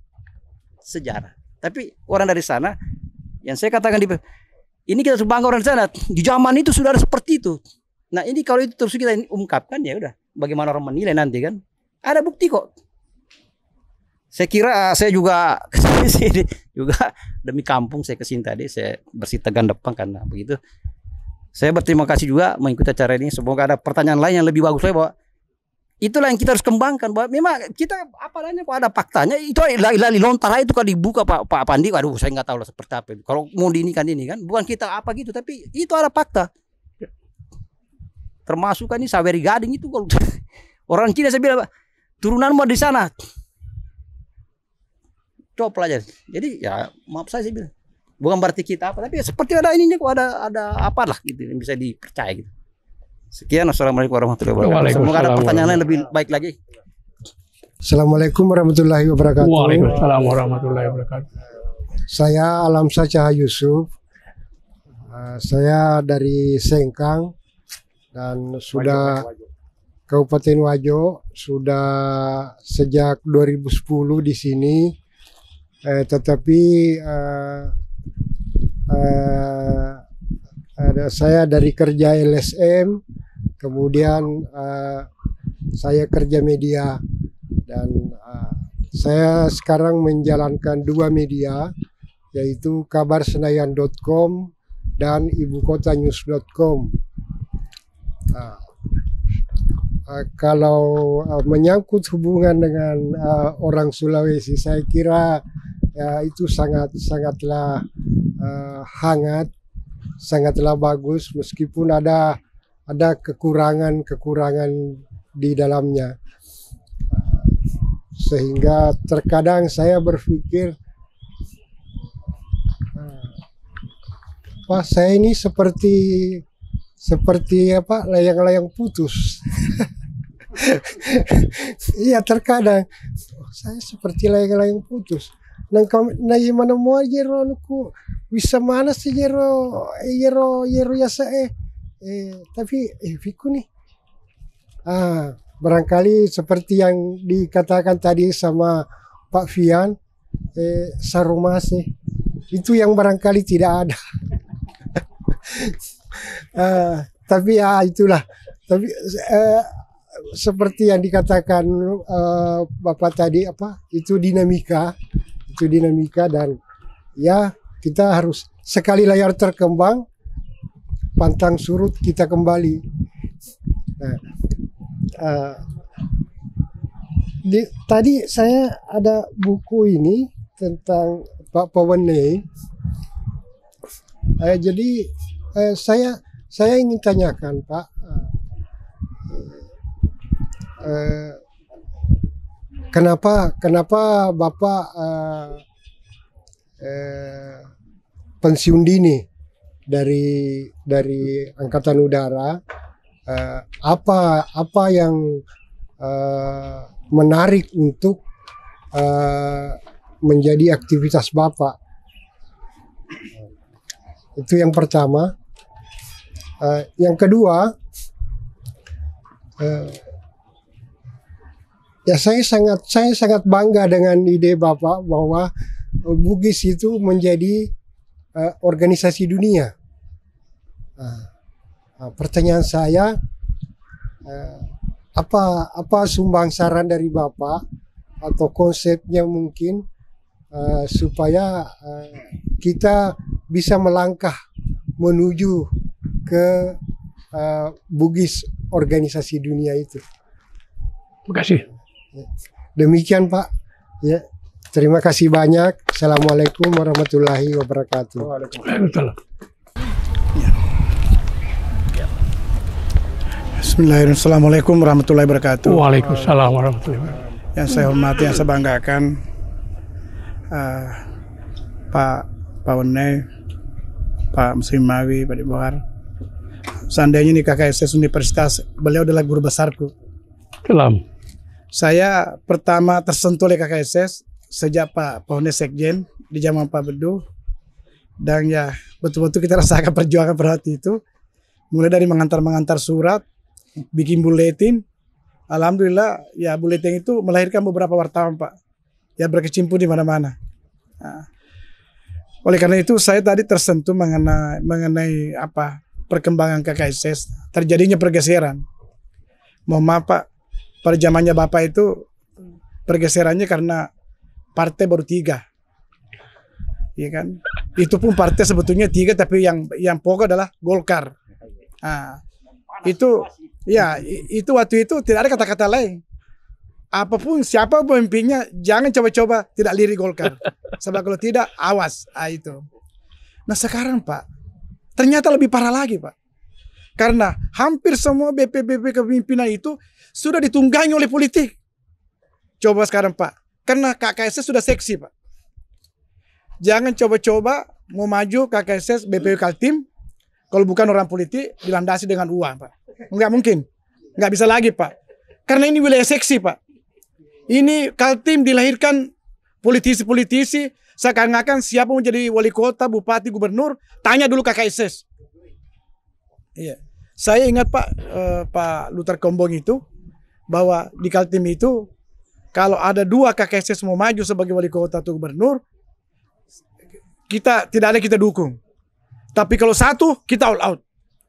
sejarah. Tapi orang dari sana yang saya katakan ini kita bangga orang di sana. Di zaman itu sudah ada seperti itu. Nah ini kalau itu terus kita ungkapkan ya udah. Bagaimana orang menilai nanti kan? Ada bukti kok. Saya kira saya juga kesini juga demi kampung saya kesini tadi. Saya bersih Tegan depan karena begitu. Saya berterima kasih juga mengikuti acara ini. Semoga ada pertanyaan lain yang lebih bagus lagi bahwa itulah yang kita harus kembangkan. Bahwa memang kita apa adanya kok ada faktanya. Itu lali lontara itu kalau dibuka Pak Pandi. Aduh saya nggak tahu lah seperti apa. Kalau mau ini kan bukan kita apa gitu. Tapi itu ada fakta. Termasuk kan ini Saweri Gading itu kalau orang Cina saya bilang turunanmu di sana. Coba pelajari. Jadi ya maaf saya bilang bukan berarti kita apa tapi ya, seperti ada ininya kok ada apalah gitu yang bisa dipercaya gitu. Sekian, assalamualaikum warahmatullahi wabarakatuh. Semoga ada pertanyaan yang lebih baik lagi. Assalamualaikum warahmatullahi wabarakatuh. Waalaikumsalam warahmatullahi wabarakatuh. Saya Alamsa Caha Yusuf. Saya dari Sengkang. Dan sudah Kabupaten Wajo sudah sejak 2010 di sini, tetapi saya dari kerja LSM, kemudian saya kerja media dan saya sekarang menjalankan dua media yaitu kabarsenayan.com dan ibukotanews.com. Kalau menyangkut hubungan dengan orang Sulawesi, saya kira itu sangatlah hangat, sangatlah bagus meskipun ada kekurangan di dalamnya. Sehingga terkadang saya berpikir saya ini seperti apa layang-layang putus. Iya terkadang saya seperti layang-layang putus. na mana mo jero nuku bisa mana sih jero ya saya tapi fiku nih. Barangkali seperti yang dikatakan tadi sama Pak Fian, sarumase itu yang barangkali tidak ada. Tapi ya itulah. Tapi seperti yang dikatakan Bapak tadi itu dinamika dan ya kita harus sekali layar terkembang pantang surut kita kembali. Tadi saya ada buku ini tentang Pak Pawenei. Jadi saya ingin tanyakan Pak, kenapa Bapak pensiun dini dari Angkatan Udara? Apa yang menarik untuk menjadi aktivitas Bapak? Itu yang pertama. Yang kedua, ya saya sangat bangga dengan ide Bapak bahwa Bugis itu menjadi organisasi dunia. Pertanyaan saya, apa sumbang saran dari Bapak atau konsepnya mungkin supaya kita bisa melangkah menuju ke Bugis organisasi dunia itu. Terima kasih. Demikian Pak. Ya, terima kasih banyak. Assalamualaikum warahmatullahi wabarakatuh. Waalaikumsalam. Bismillahirrahmanirrahim. Assalamualaikum warahmatullahi wabarakatuh. Waalaikumsalam warahmatullahi wabarakatuh. Yang saya hormati, yang saya banggakan, Pak Pawenei, Pak Muslim Mawi, Pak Dibohar. Seandainya ini KKSS Universitas, beliau adalah guru besarku. Salam. Saya pertama tersentuh oleh KKSS sejak Pak Pawenei Sekjen di zaman Pak Bedu. Dan ya betul-betul kita rasakan perjuangan pada waktu itu. Mulai dari mengantar surat, bikin buletin. Alhamdulillah ya buletin itu melahirkan beberapa wartawan Pak. Ya berkecimpung di mana-mana. Nah, oleh karena itu saya tadi tersentuh mengenai perkembangan KKSS, terjadinya pergeseran. Mohon maaf Pak, pada zamannya Bapak itu pergeserannya karena partai baru 3. Iya kan? Itu pun partai sebetulnya 3 tapi yang pokok adalah Golkar. Itu waktu itu tidak ada kata-kata lain. Apapun siapa pemimpinnya jangan coba-coba tidak lirik Golkar. Sebab kalau tidak awas. Itu. Nah sekarang Pak, ternyata lebih parah lagi Pak. Karena hampir semua BP kepemimpinan itu sudah ditunggangi oleh politik. Coba sekarang Pak, karena KKSS sudah seksi Pak. Jangan coba-coba mau maju KKSS BP Kaltim kalau bukan orang politik dilandasi dengan uang Pak. Enggak mungkin. Enggak bisa lagi Pak. Karena ini wilayah seksi Pak. Ini Kaltim dilahirkan politisi-politisi, seakan-akan siapa mau jadi wali kota, bupati, gubernur, tanya dulu KKSS. Iya. Saya ingat Pak Luther Kombong itu, bahwa di Kaltim itu, kalau ada 2 KKSS mau maju sebagai wali kota atau gubernur, tidak ada kita dukung. Tapi kalau 1, kita all out.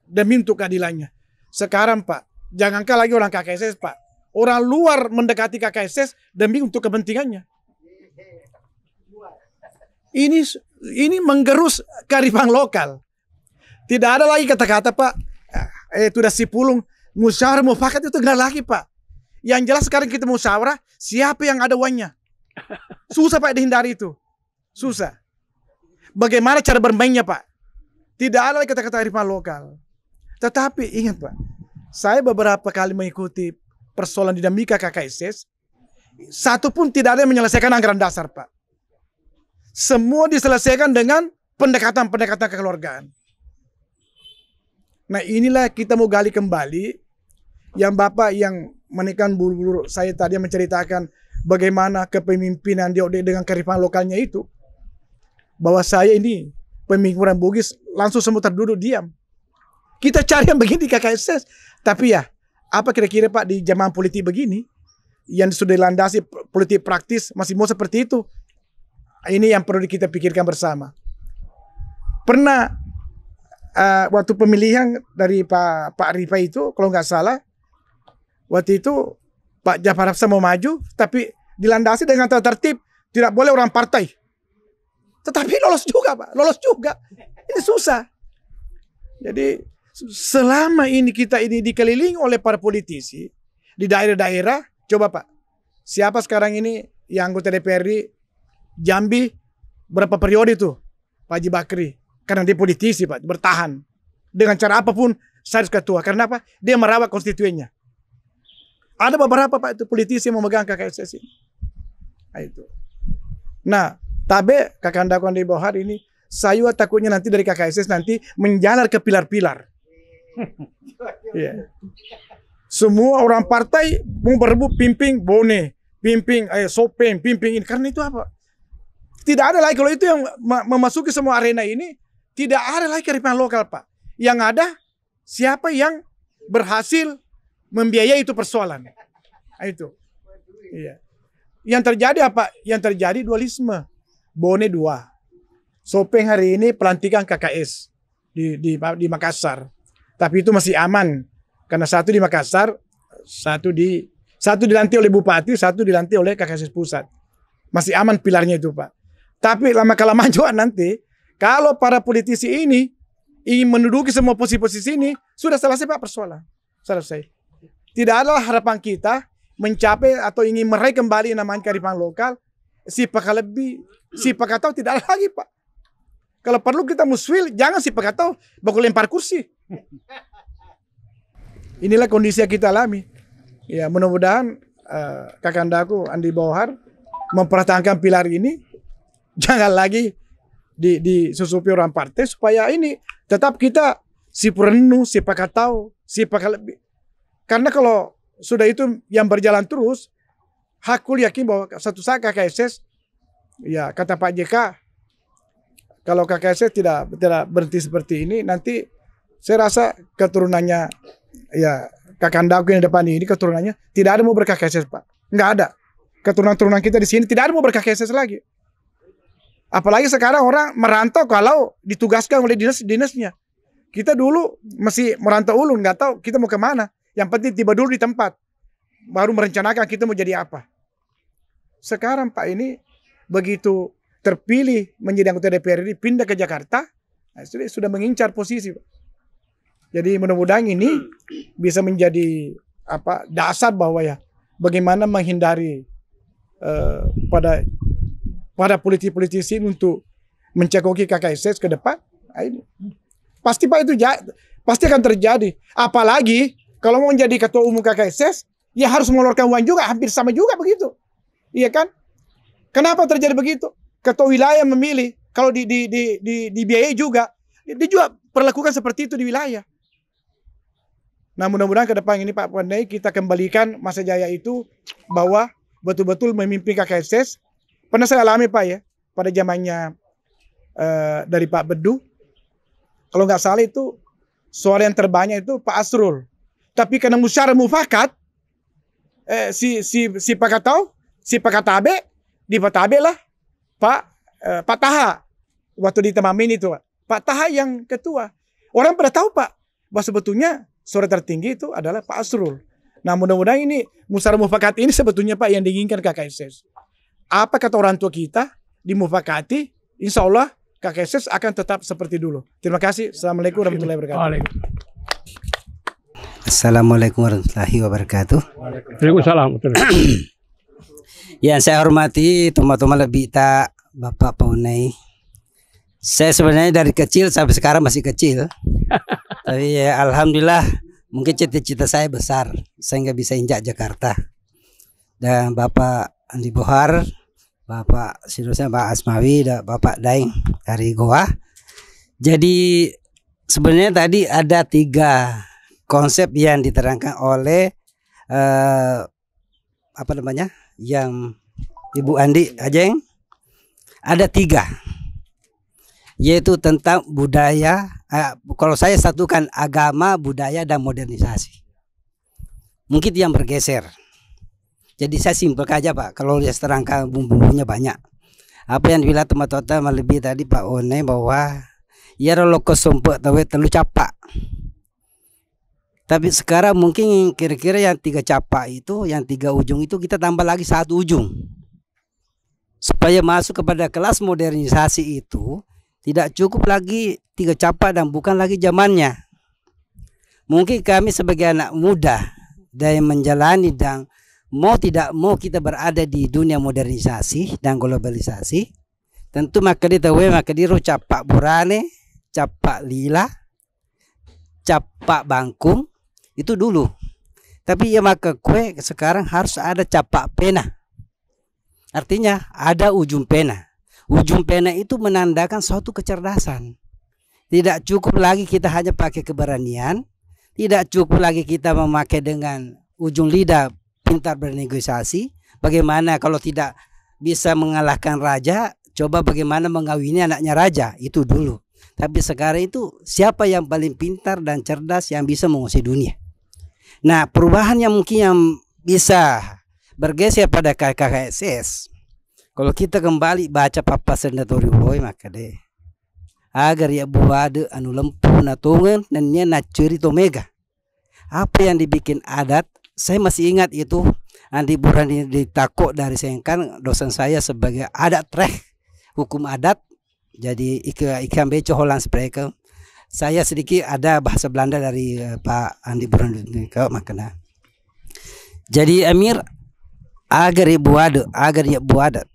Demi untuk keadilannya. Sekarang Pak, jangankan lagi orang KKSS Pak, orang luar mendekati KKSS demi untuk kepentingannya. Ini menggerus kearifan lokal. Tidak ada lagi kata-kata Pak, itu udah sipulung, musyawarah mufakat itu enggak lagi Pak. Yang jelas sekarang kita musyawarah, siapa yang ada uangnya. Susah Pak dihindari itu. Susah. Bagaimana cara bermainnya Pak? Tidak ada lagi kata-kata kearifan lokal. Tetapi ingat Pak, saya beberapa kali mengikuti persoalan dinamika KKSS, satu pun tidak ada yang menyelesaikan anggaran dasar Pak. Semua diselesaikan dengan pendekatan-pendekatan kekeluargaan. Nah inilah kita mau gali kembali yang Bapak yang menekan bulu-bulu saya tadi yang menceritakan bagaimana kepemimpinan dia dengan kearifan lokalnya itu, bahwa saya ini pemikiran Bugis langsung semua terduduk diam. Kita cari yang begini KKSS, tapi ya apa kira-kira Pak di zaman politik begini yang sudah dilandasi politik praktis masih mau seperti itu? Ini yang perlu kita pikirkan bersama. Pernah waktu pemilihan dari Pak Rifa itu, kalau nggak salah, waktu itu Pak Jafar Hafsah mau maju, tapi dilandasi dengan tata tertib, tidak boleh orang partai. Tetapi lolos juga Pak, lolos juga. Ini susah. Jadi selama ini kita ini dikelilingi oleh para politisi di daerah-daerah, coba Pak, siapa sekarang ini yang anggota DPRD Jambi berapa periode itu? Pak Haji Bakri. Karena dia politisi Pak, bertahan. Dengan cara apapun saya harus ketua. Karena apa? Dia merawat konstituennya. Ada beberapa Pak itu politisi yang memegang KKSS ini. Nah, itu. Nah, tabe Kakanda Andi Bohar ini, saya takutnya nanti dari KKSS nanti menjalar ke pilar-pilar. Yeah. Semua orang partai mau berebut pimping Bone, pimping Sopeng, pimping ini. Karena itu apa? Tidak ada lagi, kalau itu yang memasuki semua arena ini, tidak ada lagi kearifan lokal Pak. Yang ada siapa yang berhasil membiayai itu persoalan. Nah, itu. Iya. Yang terjadi apa? Yang terjadi dualisme. Bone 2. Sopeng hari ini pelantikan KKS di Makassar. Tapi itu masih aman. Karena satu di Makassar, satu dilantik oleh Bupati, satu dilantik oleh KKS Pusat. Masih aman pilarnya itu Pak. Tapi lama-kelamaan juga nanti, kalau para politisi ini ingin menduduki semua posisi-posisi ini, sudah selesai Pak persoalan. Selesai. Tidak ada harapan kita mencapai atau ingin meraih kembali namanya kearifan lokal, si Pakalebih, si Pakatau tidak ada lagi Pak. Kalau perlu kita muswil, jangan si Pakatau baku lempar kursi. Inilah kondisi yang kita alami. Ya, mudah-mudahan Kakandaku Andi Bohar mempertahankan pilar ini, jangan lagi disusupi orang partai supaya ini tetap kita si Purenu, si Pakatau, si Pakalebih. Karena kalau sudah itu yang berjalan terus, aku yakin bahwa satu saat KKSS, ya kata Pak JK, kalau KKSS tidak berhenti seperti ini, nanti saya rasa keturunannya, ya Kakandaku yang depan ini keturunannya tidak ada mau ber-KKSS Pak, nggak ada. Keturunan-keturunan kita di sini tidak ada mau ber-KKSS lagi. Apalagi sekarang orang merantau kalau ditugaskan oleh dinas-dinasnya. Kita dulu masih merantau ulun, nggak tahu kita mau kemana. Yang penting tiba dulu di tempat, baru merencanakan kita mau jadi apa. Sekarang Pak ini begitu terpilih menjadi anggota DPRD pindah ke Jakarta, sudah mengincar posisi Pak. Jadi mudah-mudahan ini bisa menjadi dasar bahwa ya bagaimana menghindari pada politisi untuk mencekoki KKSS ke depan. Ini pasti Pak itu pasti akan terjadi. Apalagi kalau mau menjadi ketua umum KKSS, ya harus mengeluarkan uang juga, hampir sama juga begitu. Iya kan? Kenapa terjadi begitu? Ketua wilayah memilih, kalau dibiayai juga, dia juga perlakukan seperti itu di wilayah. Nah mudah-mudahan ke depan ini Pak Pandai kita kembalikan masa jaya itu bahwa betul-betul memimpin KKSS. Pernah saya alami Pak ya, pada zamannya dari Pak Bedu. Kalau nggak salah itu suara yang terbanyak itu Pak Asrul. Tapi karena musyawarah mufakat, si Pakatau, si Pakatabe, di Patabe lah Pak Taha. Waktu di Temamin itu Pak Taha yang ketua. Orang pada tahu Pak, bahwa sebetulnya suara tertinggi itu adalah Pak Asrul. Nah mudah-mudahan ini musyawarah mufakat ini sebetulnya Pak yang diinginkan KKSS. Apa kata orang tua kita dimufakati, insya Allah KKSS akan tetap seperti dulu. Terima kasih. Assalamualaikum warahmatullahi wabarakatuh. Assalamualaikum warahmatullahi wabarakatuh. Waalaikumsalam. Yang saya hormati teman-teman lebih tak Bapak Paunai. Saya sebenarnya dari kecil sampai sekarang masih kecil. Tapi ya alhamdulillah mungkin cita-cita saya besar sehingga bisa injak Jakarta. Dan Bapak Andi Bohar, Bapak Sidosnya Pak Asmawi, dan Bapak Daeng dari Goa. Jadi sebenarnya tadi ada 3 konsep yang diterangkan oleh yang Ibu Andi Ajeng ada 3, yaitu tentang budaya. Kalau saya satukan agama, budaya, dan modernisasi. Mungkin yang bergeser. Jadi saya simpel aja Pak. Kalau lihat terangkan bumbu-bumbunya banyak. Apa yang dibilang teman-teman lebih tadi Pak One bahwa ya lo kesumpuk tahu terlalu capak. Tapi sekarang mungkin kira-kira yang 3 capak itu, yang 3 ujung itu kita tambah lagi 1 ujung. Supaya masuk kepada kelas modernisasi itu tidak cukup lagi 3 capak dan bukan lagi zamannya. Mungkin kami sebagai anak muda dan menjalani dan mau tidak mau kita berada di dunia modernisasi dan globalisasi. Tentu maka diru capak burane, capak lila, capak bangkung itu dulu. Tapi ya maka kue sekarang harus ada capak pena. Artinya ada ujung pena. Ujung pena itu menandakan suatu kecerdasan. Tidak cukup lagi kita hanya pakai keberanian. Tidak cukup lagi kita memakai dengan ujung lidah pintar bernegosiasi. Bagaimana kalau tidak bisa mengalahkan raja, coba bagaimana mengawini anaknya raja. Itu dulu. Tapi sekarang itu siapa yang paling pintar dan cerdas yang bisa menguasai dunia. Nah, perubahan yang mungkin yang bisa bergeser pada KKSS. Kalau kita kembali baca Papa Sendatori Boy maka deh agar ya buade anu lempu natungan dan nya nacuri tomega. Apa yang dibikin adat, saya masih ingat itu Andi Burhan ditakok dari sengkan dosen saya sebagai adat trek hukum adat. Jadi ikan beco Holland Spreker. Saya sedikit ada bahasa Belanda dari Pak Andi Burhan makanya. Jadi Amir agar ya buade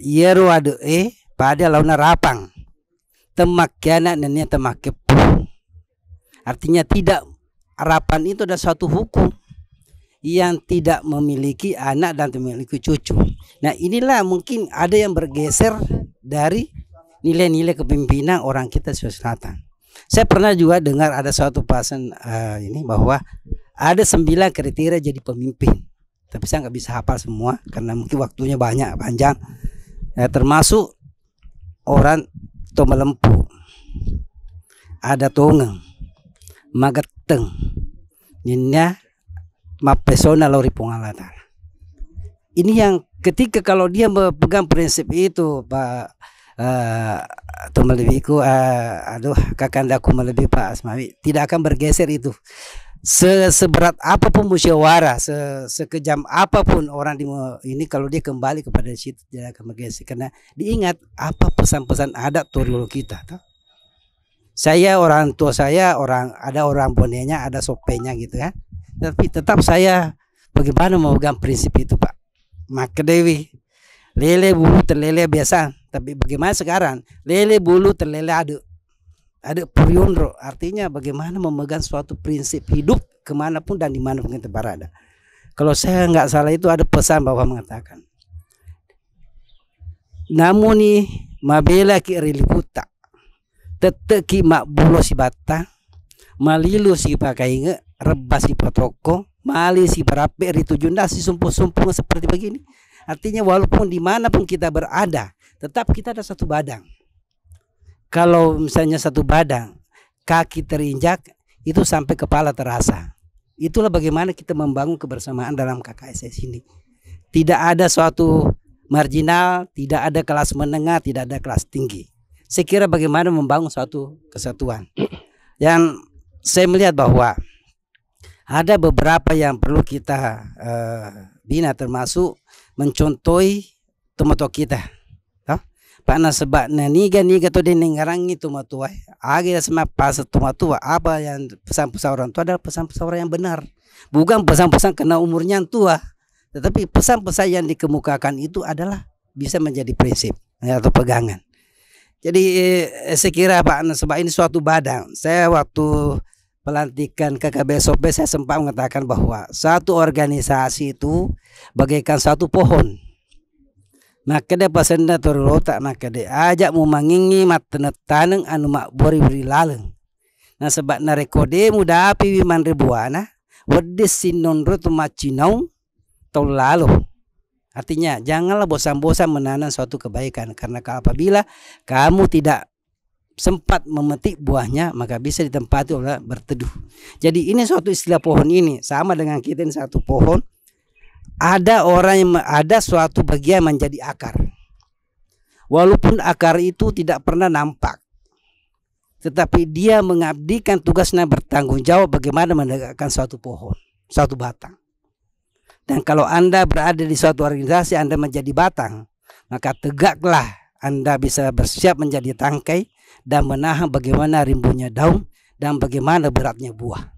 Yero ada pada launa rapang temakiana nanya temakepu. Artinya tidak, harapan itu ada suatu hukum yang tidak memiliki anak dan memiliki cucu. Nah inilah mungkin ada yang bergeser dari nilai-nilai kepemimpinan orang kita Sulawesi Selatan. Saya pernah juga dengar ada suatu pasen ini bahwa ada 9 kriteria jadi pemimpin. Tapi saya nggak bisa hafal semua karena mungkin waktunya panjang. Ya, termasuk orang tomelempu, ada tongeng, mageteng, ninya mapesona lori pengalatan. Ini yang ketika kalau dia memegang prinsip itu Pak Tomelebiku, kakandaku melebih Pak Asmawi, tidak akan bergeser itu. Seberat apapun musyawarah, sekejam apapun orang ini kalau dia kembali kepada situ tidak akan bergeser karena diingat apa pesan-pesan adat Toriolo kita. Toh? Saya orang tua saya ada orang bonenya, ada sopenya gitu kan. Tapi tetap saya bagaimana memegang prinsip itu Pak. Maka Dewi lele bulu terlele biasa, tapi bagaimana sekarang lele bulu terlele ada puriondro, artinya bagaimana memegang suatu prinsip hidup kemanapun dan dimanapun kita berada. Kalau saya nggak salah itu ada pesan bahwa mengatakan, namun nih mabela ki riliputa, teteki mak bulo si bata, malilu si pakai nge, rebas si patoko, mali si berape ritujunda si sumpung-sumpung seperti begini. Artinya walaupun dimanapun kita berada, tetap kita ada satu badang. Kalau misalnya satu badang, kaki terinjak, itu sampai kepala terasa. Itulah bagaimana kita membangun kebersamaan dalam KKSS ini. Tidak ada suatu marginal, tidak ada kelas menengah, tidak ada kelas tinggi. Saya kira bagaimana membangun suatu kesatuan. Yang saya melihat bahwa ada beberapa yang perlu kita bina, termasuk mencontohi tomato kita. Pana sebab niga tu di ngarang itu matuai. Agak sama pas tua apa yang pesan-pesan orang tua adalah pesan-pesan orang yang benar. Bukan pesan-pesan kena umurnya yang tua. Tetapi pesan-pesan yang dikemukakan itu adalah bisa menjadi prinsip atau pegangan. Jadi saya kira Pak sebab ini suatu badang. Saya waktu pelantikan KKBSOP saya sempat mengatakan bahwa satu organisasi itu bagaikan satu pohon. Maka dia pasenda terlotak maka dia ajak mu mangingi matenet taneng anu mak bori laleng. Nah sebab na rekode muda api wiman ribuana wedis sinon rotu macinau tau lalu. Artinya janganlah bosan-bosan menanam suatu kebaikan, karena apabila kamu tidak sempat memetik buahnya, maka bisa ditempati oleh berteduh. Jadi ini suatu istilah pohon ini sama dengan kita, ini satu pohon. Ada orang yang ada suatu bagian menjadi akar. Walaupun akar itu tidak pernah nampak, tetapi dia mengabdikan tugasnya, bertanggung jawab bagaimana menegakkan suatu pohon, suatu batang. Dan kalau Anda berada di suatu organisasi, Anda menjadi batang, maka tegaklah Anda bisa bersiap menjadi tangkai dan menahan bagaimana rimbunnya daun dan bagaimana beratnya buah.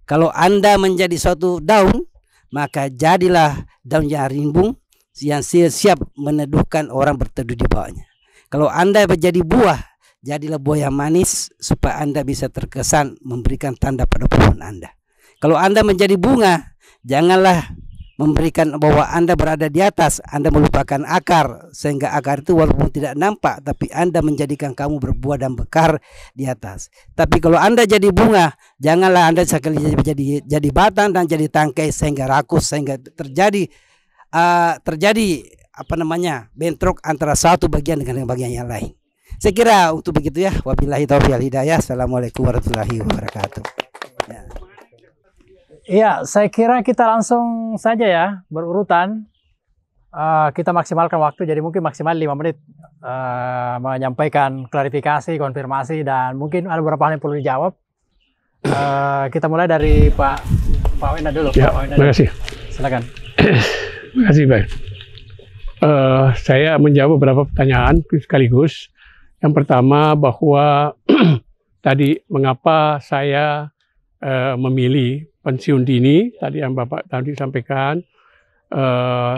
Kalau Anda menjadi suatu daun, maka jadilah daun yang rimbun yang siap meneduhkan orang berteduh di bawahnya. Kalau Anda menjadi buah, jadilah buah yang manis supaya Anda bisa terkesan memberikan tanda pada pohon Anda. Kalau Anda menjadi bunga, janganlah memberikan bahwa Anda berada di atas, Anda melupakan akar, sehingga akar itu walaupun tidak nampak, tapi Anda menjadikan kamu berbuah dan mekar di atas. Tapi kalau Anda jadi bunga, janganlah Anda sekali jadi batang dan jadi tangkai sehingga rakus, sehingga terjadi bentrok antara satu bagian dengan bagian yang lain. Saya kira untuk begitu ya. Wabillahi taufiq wal hidayah. Assalamualaikum warahmatullahi wabarakatuh. Iya, saya kira kita langsung saja ya, berurutan. Kita maksimalkan waktu, jadi mungkin maksimal 5 menit menyampaikan klarifikasi, konfirmasi, dan mungkin ada beberapa hal yang perlu dijawab. Kita mulai dari Pak Wenda dulu. Ya, terima kasih. Silakan. Terima kasih, Pak. Saya menjawab beberapa pertanyaan sekaligus. Yang pertama bahwa tadi mengapa saya memilih pensiun dini, tadi yang Bapak tadi sampaikan.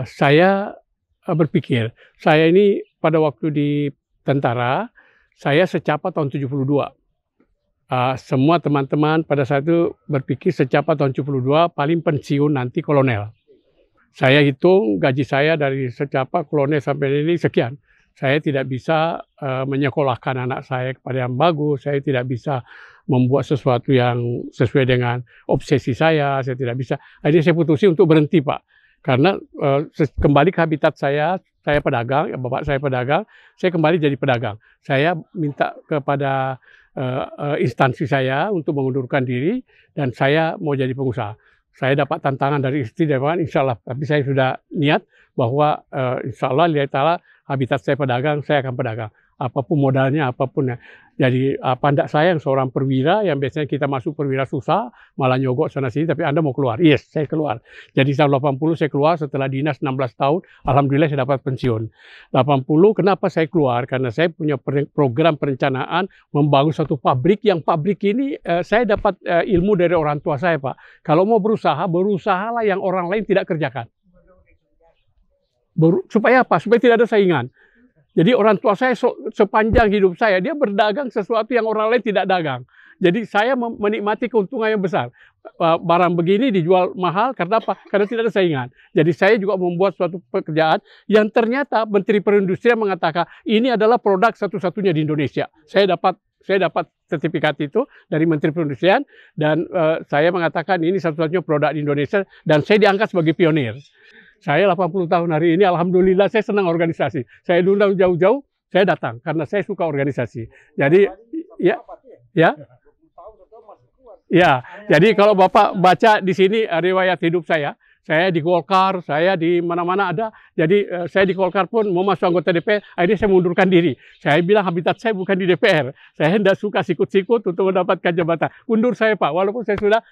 Saya berpikir, saya ini pada waktu di tentara, saya secapa tahun 72. Semua teman-teman pada saat itu berpikir secapa tahun 72 paling pensiun nanti kolonel. Saya hitung gaji saya dari secapa kolonel sampai ini sekian. Saya tidak bisa menyekolahkan anak saya kepada yang bagus. Saya tidak bisa membuat sesuatu yang sesuai dengan obsesi saya tidak bisa. Akhirnya saya putusin untuk berhenti, Pak. Karena kembali ke habitat saya pedagang, bapak saya pedagang, saya kembali jadi pedagang. Saya minta kepada instansi saya untuk mengundurkan diri dan saya mau jadi pengusaha. Saya dapat tantangan dari istri dan insya Allah, tapi saya sudah niat bahwa insya Allah lillahi ta'ala habitat saya pedagang, saya akan pedagang. Apapun modalnya, apapun ya. Jadi pandak saya yang seorang perwira, yang biasanya kita masuk perwira susah, malah nyogok sana sini, tapi Anda mau keluar. Yes, saya keluar. Jadi tahun 80 saya keluar setelah dinas 16 tahun, alhamdulillah saya dapat pensiun. 80 kenapa saya keluar? Karena saya punya program perencanaan membangun satu pabrik, yang pabrik ini saya dapat ilmu dari orang tua saya, Pak. Kalau mau berusaha, berusahalah yang orang lain tidak kerjakan. Supaya apa? Supaya tidak ada saingan. Jadi orang tua saya sepanjang hidup saya, dia berdagang sesuatu yang orang lain tidak dagang. Jadi saya menikmati keuntungan yang besar. Barang begini dijual mahal, karena apa? Karena tidak ada saingan. Jadi saya juga membuat suatu pekerjaan yang ternyata Menteri Perindustrian mengatakan, ini adalah produk satu-satunya di Indonesia. Saya dapat sertifikat itu dari Menteri Perindustrian, dan saya mengatakan ini satu-satunya produk di Indonesia, dan saya diangkat sebagai pionir. Saya 80 tahun hari ini, alhamdulillah saya senang organisasi. Saya diundang jauh-jauh, saya datang karena saya suka organisasi. Jadi jadi kalau Bapak baca di sini riwayat hidup saya di Golkar, saya di mana-mana ada. Jadi saya di Golkar pun mau masuk anggota DPR, akhirnya saya mundurkan diri. Saya bilang habitat saya bukan di DPR. Saya tidak suka sikut-sikut untuk mendapatkan jabatan. Mundur saya, Pak, walaupun saya sudah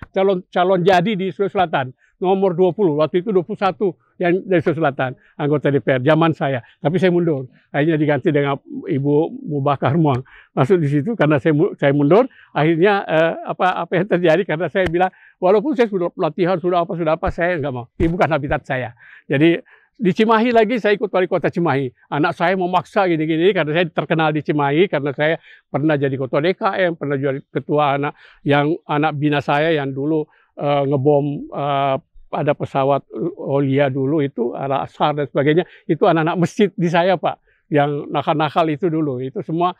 calon jadi di Sulawesi Selatan. Nomor 20, waktu itu 21 yang dari Sulawesi Selatan, anggota DPR, zaman saya. Tapi saya mundur. Akhirnya diganti dengan Ibu Mubakar Muang. Masuk di situ karena saya mundur. Akhirnya apa yang terjadi karena saya bilang, walaupun saya sudah pelatihan, sudah apa, saya nggak mau. Ini bukan habitat saya. Jadi di Cimahi lagi saya ikut wali kota Cimahi. Anak saya memaksa gini-gini karena saya terkenal di Cimahi, karena saya pernah jadi ketua DKM, pernah jadi ketua anak bina saya yang dulu ngebom ada pesawat Olia dulu itu, ada Asar dan sebagainya, itu anak-anak masjid di saya, Pak, yang nakal-nakal itu dulu, itu semua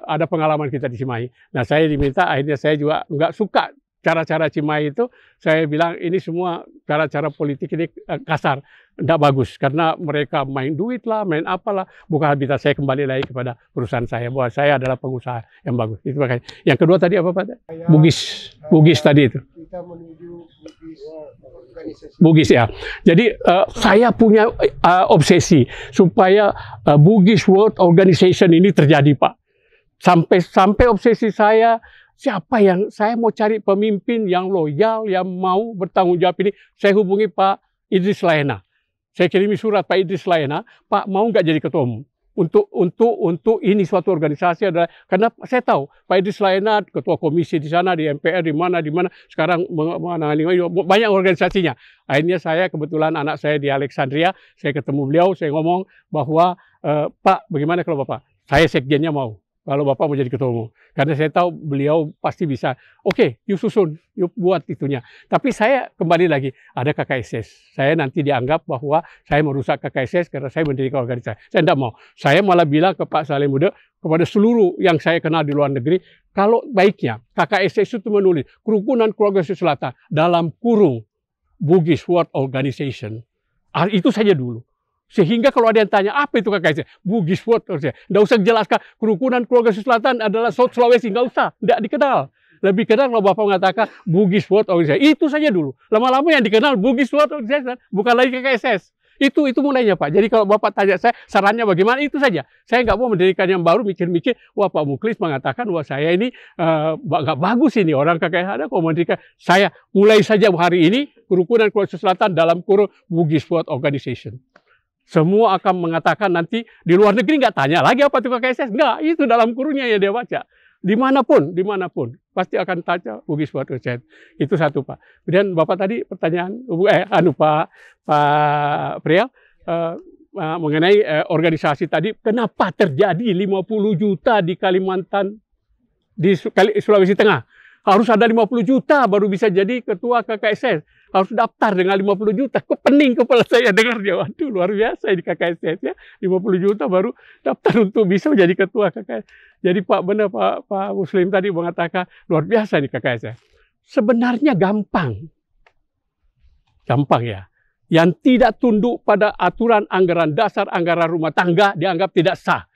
ada pengalaman kita di Cimahi. Nah saya diminta, akhirnya saya juga nggak suka cara-cara Cimahi itu, saya bilang ini semua cara-cara politik ini kasar, tidak bagus karena mereka main duit lah, main apalah. Bukan habitat saya, kembali lagi kepada perusahaan saya bahwa saya adalah pengusaha yang bagus. Itu makanya. Yang kedua tadi apa Pak? Bugis tadi itu. Kita menuju organisasi. Bugis ya. Jadi saya punya obsesi supaya Bugis World Organization ini terjadi Pak. Sampai obsesi saya. Siapa yang saya mau cari pemimpin yang loyal, yang mau bertanggung jawab ini. Saya hubungi Pak Idris Laena. Saya kirimi surat Pak Idris Laena, Pak mau nggak jadi ketua umum? Untuk ini suatu organisasi adalah karena saya tahu Pak Idris Laena ketua komisi di sana di MPR di mana sekarang menangani banyak organisasinya. Akhirnya saya kebetulan anak saya di Alexandria, saya ketemu beliau, saya ngomong bahwa Pak bagaimana kalau Bapak? Saya sekjennya mau. Kalau Bapak mau jadi ketua umum. Karena saya tahu beliau pasti bisa. Oke, yuk susun, yuk buat itunya. Tapi saya kembali lagi, ada KKSS. Saya nanti dianggap bahwa saya merusak KKSS karena saya mendirikan organisasi. Saya tidak mau. Saya malah bilang ke Pak Saleh Muda, kepada seluruh yang saya kenal di luar negeri, kalau baiknya KKSS itu menulis Kerukunan Keluarga Sulawesi Selatan dalam kurung Bugis World Organization. Itu saja dulu. Sehingga kalau ada yang tanya, apa itu KKSS? Bugis World Organization. Tidak usah jelaskan, Kerukunan Keluarga Sulawesi Selatan adalah South Sulawesi. Nggak usah, tidak dikenal. Lebih kenal kalau Bapak mengatakan Bugis World Organization. Itu saja dulu. Lama-lama yang dikenal Bugis World Organization, bukan lagi KKSS. Itu mulainya Pak. Jadi kalau Bapak tanya saya, sarannya bagaimana, itu saja. Saya nggak mau mendirikan yang baru, mikir-mikir, wah Pak Muklis mengatakan bahwa saya ini nggak bagus ini, orang KKSS ada kok mendirikan. Saya mulai saja hari ini, Kerukunan Keluarga Sulawesi Selatan dalam kurung Bugis World Organization. Semua akan mengatakan nanti di luar negeri nggak tanya lagi apa itu KKSS. Nggak, itu dalam kurungnya ya dia baca. Dimanapun, pasti akan tanya Bugis World Organization. Itu satu Pak. Kemudian Bapak tadi pertanyaan, Pak Priel, mengenai organisasi tadi, kenapa terjadi 50 juta di Kalimantan, di Sulawesi Tengah. Harus ada 50 juta baru bisa jadi ketua KKSS. Harus daftar dengan 50 juta. Kok pening kepala saya dengar dia. Waduh, luar biasa di KKSS ya. 50 juta baru daftar untuk bisa menjadi ketua KKSS. Jadi Pak benar Pak Muslim tadi mengatakan luar biasa di KKSS. Sebenarnya gampang. Gampang ya. Yang tidak tunduk pada aturan anggaran dasar, anggaran rumah tangga dianggap tidak sah.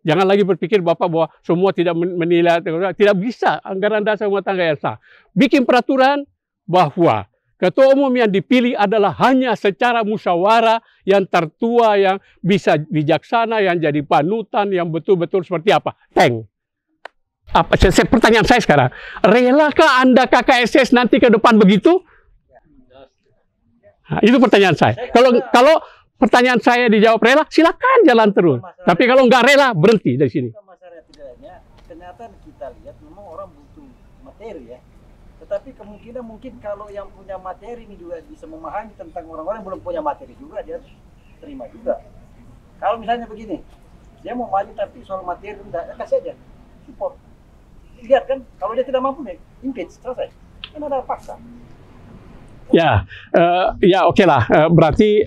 Jangan lagi berpikir Bapak bahwa semua tidak menilai, tidak bisa anggaran dasar rumah tangga yang sah. Bikin peraturan bahwa ketua umum yang dipilih adalah hanya secara musyawarah, yang tertua, yang bisa bijaksana, yang jadi panutan, yang betul-betul seperti apa? Pertanyaan saya sekarang, relakah Anda KKSS nanti ke depan begitu? Nah, itu pertanyaan saya. Kalau pertanyaan saya dijawab rela, silakan jalan terus. Tapi kalau nggak rela, berhenti dari sini. Masalah tidaknya, kenyataan kita lihat memang orang butuh materi ya. Tetapi kemungkinan mungkin kalau yang punya materi ini juga bisa memahami tentang orang-orang yang belum punya materi juga, dia terima juga. Kalau misalnya begini, dia mau maju tapi soal materi rendah, ya kasih aja, support. Lihat kan, kalau dia tidak mampu, impeach, selesai. Kan ada paksa. Ya, oke lah. Berarti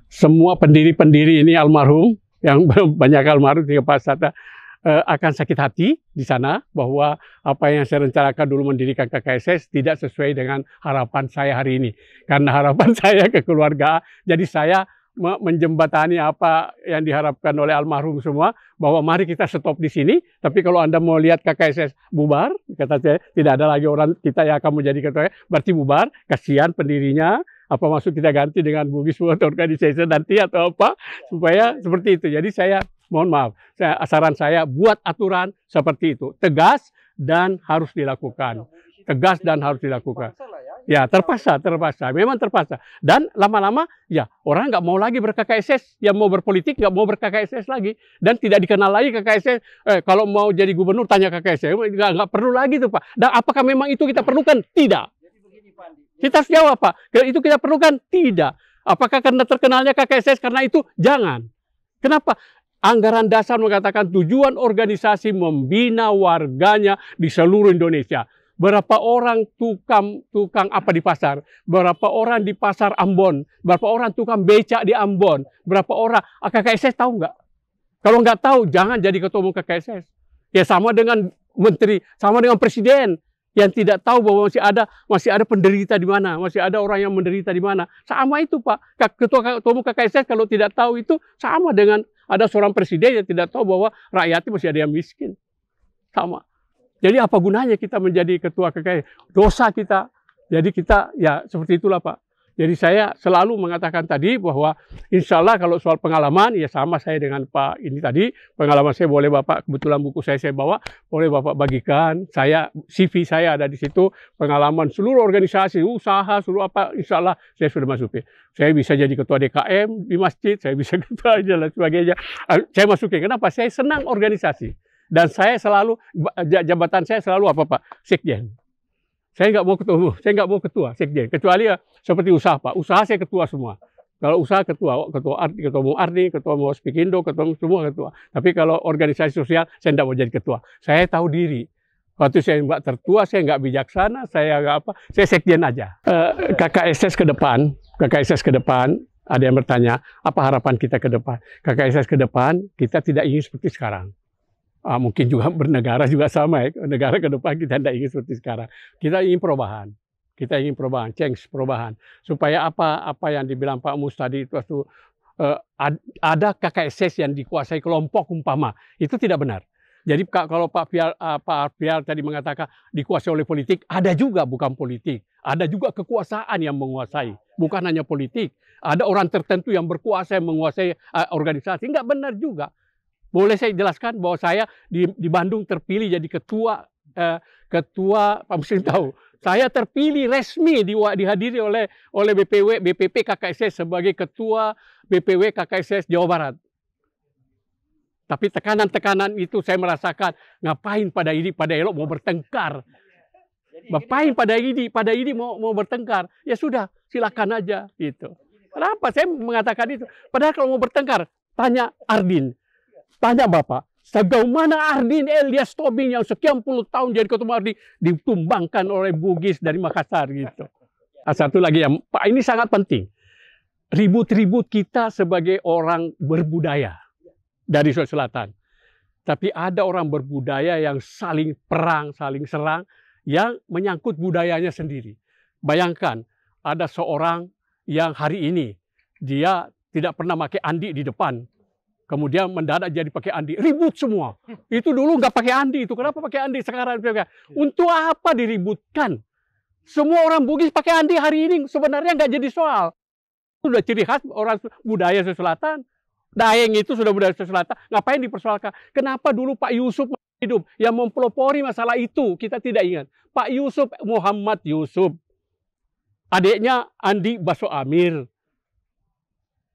semua pendiri-pendiri ini almarhum, yang banyak almarhum, Pak Sata, akan sakit hati di sana bahwa apa yang saya rencanakan dulu mendirikan KKSS tidak sesuai dengan harapan saya hari ini. Karena harapan saya kekeluargaan, jadi saya menjembatani apa yang diharapkan oleh almarhum semua, bahwa mari kita stop di sini, tapi kalau Anda mau lihat KKSS bubar, kata saya, tidak ada lagi orang kita yang akan menjadi ketua, berarti bubar, kasihan pendirinya, apa maksud kita ganti dengan Bugis World Organization nanti atau apa, supaya seperti itu. Jadi saya mohon maaf, saran saya buat aturan seperti itu, tegas dan harus dilakukan. Tegas dan harus dilakukan. Ya, terpaksa, memang terpaksa. Dan lama-lama, ya orang nggak mau lagi ber-KKSS, yang mau berpolitik nggak mau ber-KKSS lagi, dan tidak dikenal lagi KKSS. Kalau mau jadi gubernur tanya KKSS, nggak perlu lagi tuh Pak. Dan apakah memang itu kita perlukan? Tidak. Kita harus jawab Pak. Itu kita perlukan? Tidak. Apakah karena terkenalnya KKSS karena itu? Jangan. Kenapa? Anggaran dasar mengatakan tujuan organisasi membina warganya di seluruh Indonesia. Berapa orang tukang apa di pasar, berapa orang di pasar Ambon, berapa orang tukang becak di Ambon, berapa orang KKSS tahu nggak? Kalau nggak tahu, jangan jadi ketua umum KKSS. Ya sama dengan menteri, sama dengan presiden. yang tidak tahu bahwa masih ada penderita di mana, masih ada orang yang menderita di mana. Sama itu Pak, ketua umum KKSS kalau tidak tahu itu sama dengan ada seorang presiden yang tidak tahu bahwa rakyatnya masih ada yang miskin. Sama. Jadi apa gunanya kita menjadi ketua KKSS? Dosa kita. Jadi kita ya seperti itulah Pak. Jadi saya selalu mengatakan tadi bahwa insya Allah kalau soal pengalaman ya sama saya dengan Pak ini tadi. Pengalaman saya boleh Bapak, kebetulan buku saya bawa, boleh Bapak bagikan. CV saya ada di situ. Pengalaman seluruh organisasi, usaha, seluruh apa insya Allah saya sudah masukin. Saya bisa jadi ketua DKM di masjid, saya bisa ketua dan sebagainya. Saya masukin. Kenapa? Saya senang organisasi. Dan saya selalu, jabatan saya selalu apa Pak? Sekjen. Saya nggak mau ketua umum, saya nggak mau ketua sekjen. Kecuali ya seperti usaha Pak, usaha saya ketua semua. Kalau usaha ketua umum Ardi, ketua umum Spikindo, ketua umum semua ketua. Tapi kalau organisasi sosial saya nggak mau jadi ketua. Saya tahu diri. Waktu saya nggak tertua, saya nggak bijaksana, saya nggak apa, saya sekjen aja. KKSS ke depan, ada yang bertanya, apa harapan kita ke depan? KKSS ke depan, kita tidak ingin seperti sekarang. Mungkin juga bernegara juga sama ya. Negara ke depan kita tidak ingin seperti sekarang. Kita ingin perubahan. Kita ingin perubahan, change perubahan. Supaya apa yang dibilang Pak Mus tadi itu ada KKSS yang dikuasai kelompok umpama. Itu tidak benar. Jadi kalau Pak Fial tadi mengatakan dikuasai oleh politik, ada juga bukan politik. Ada juga kekuasaan yang menguasai. Bukan hanya politik. Ada orang tertentu yang berkuasa yang menguasai organisasi. Enggak benar juga. Boleh saya jelaskan bahwa saya di Bandung terpilih jadi ketua Pak Muslim tahu. Saya terpilih resmi dihadiri oleh BPP KKSS sebagai ketua BPW KKSS Jawa Barat. Tapi tekanan-tekanan itu saya merasakan, ngapain pada elok mau bertengkar. Ngapain pada ini mau bertengkar. Ya sudah, silakan aja gitu. Kenapa saya mengatakan itu? Padahal kalau mau bertengkar, tanya Ardin. Tanya Bapak, sejauh mana Ardin Elias Tobing yang sekian puluh tahun jadi ketua Ardin ditumbangkan oleh Bugis dari Makassar gitu. Satu lagi yang Pak ini sangat penting. Ribut-ribut kita sebagai orang berbudaya dari Sulawesi Selatan. Tapi ada orang berbudaya yang saling perang, saling serang yang menyangkut budayanya sendiri. Bayangkan ada seorang yang hari ini dia tidak pernah pakai andi di depan. Kemudian mendadak jadi pakai andi, ribut semua. Itu dulu nggak pakai andi itu, kenapa pakai andi sekarang? Untuk apa diributkan? Semua orang Bugis pakai andi hari ini sebenarnya nggak jadi soal. Itu sudah ciri khas orang budaya Sulawesi Selatan. Daeng itu sudah budaya Sulawesi Selatan. Ngapain dipersoalkan? Kenapa dulu Pak Yusuf hidup yang mempelopori masalah itu? Kita tidak ingat. Pak Yusuf Muhammad Yusuf, adiknya Andi Baso Amir.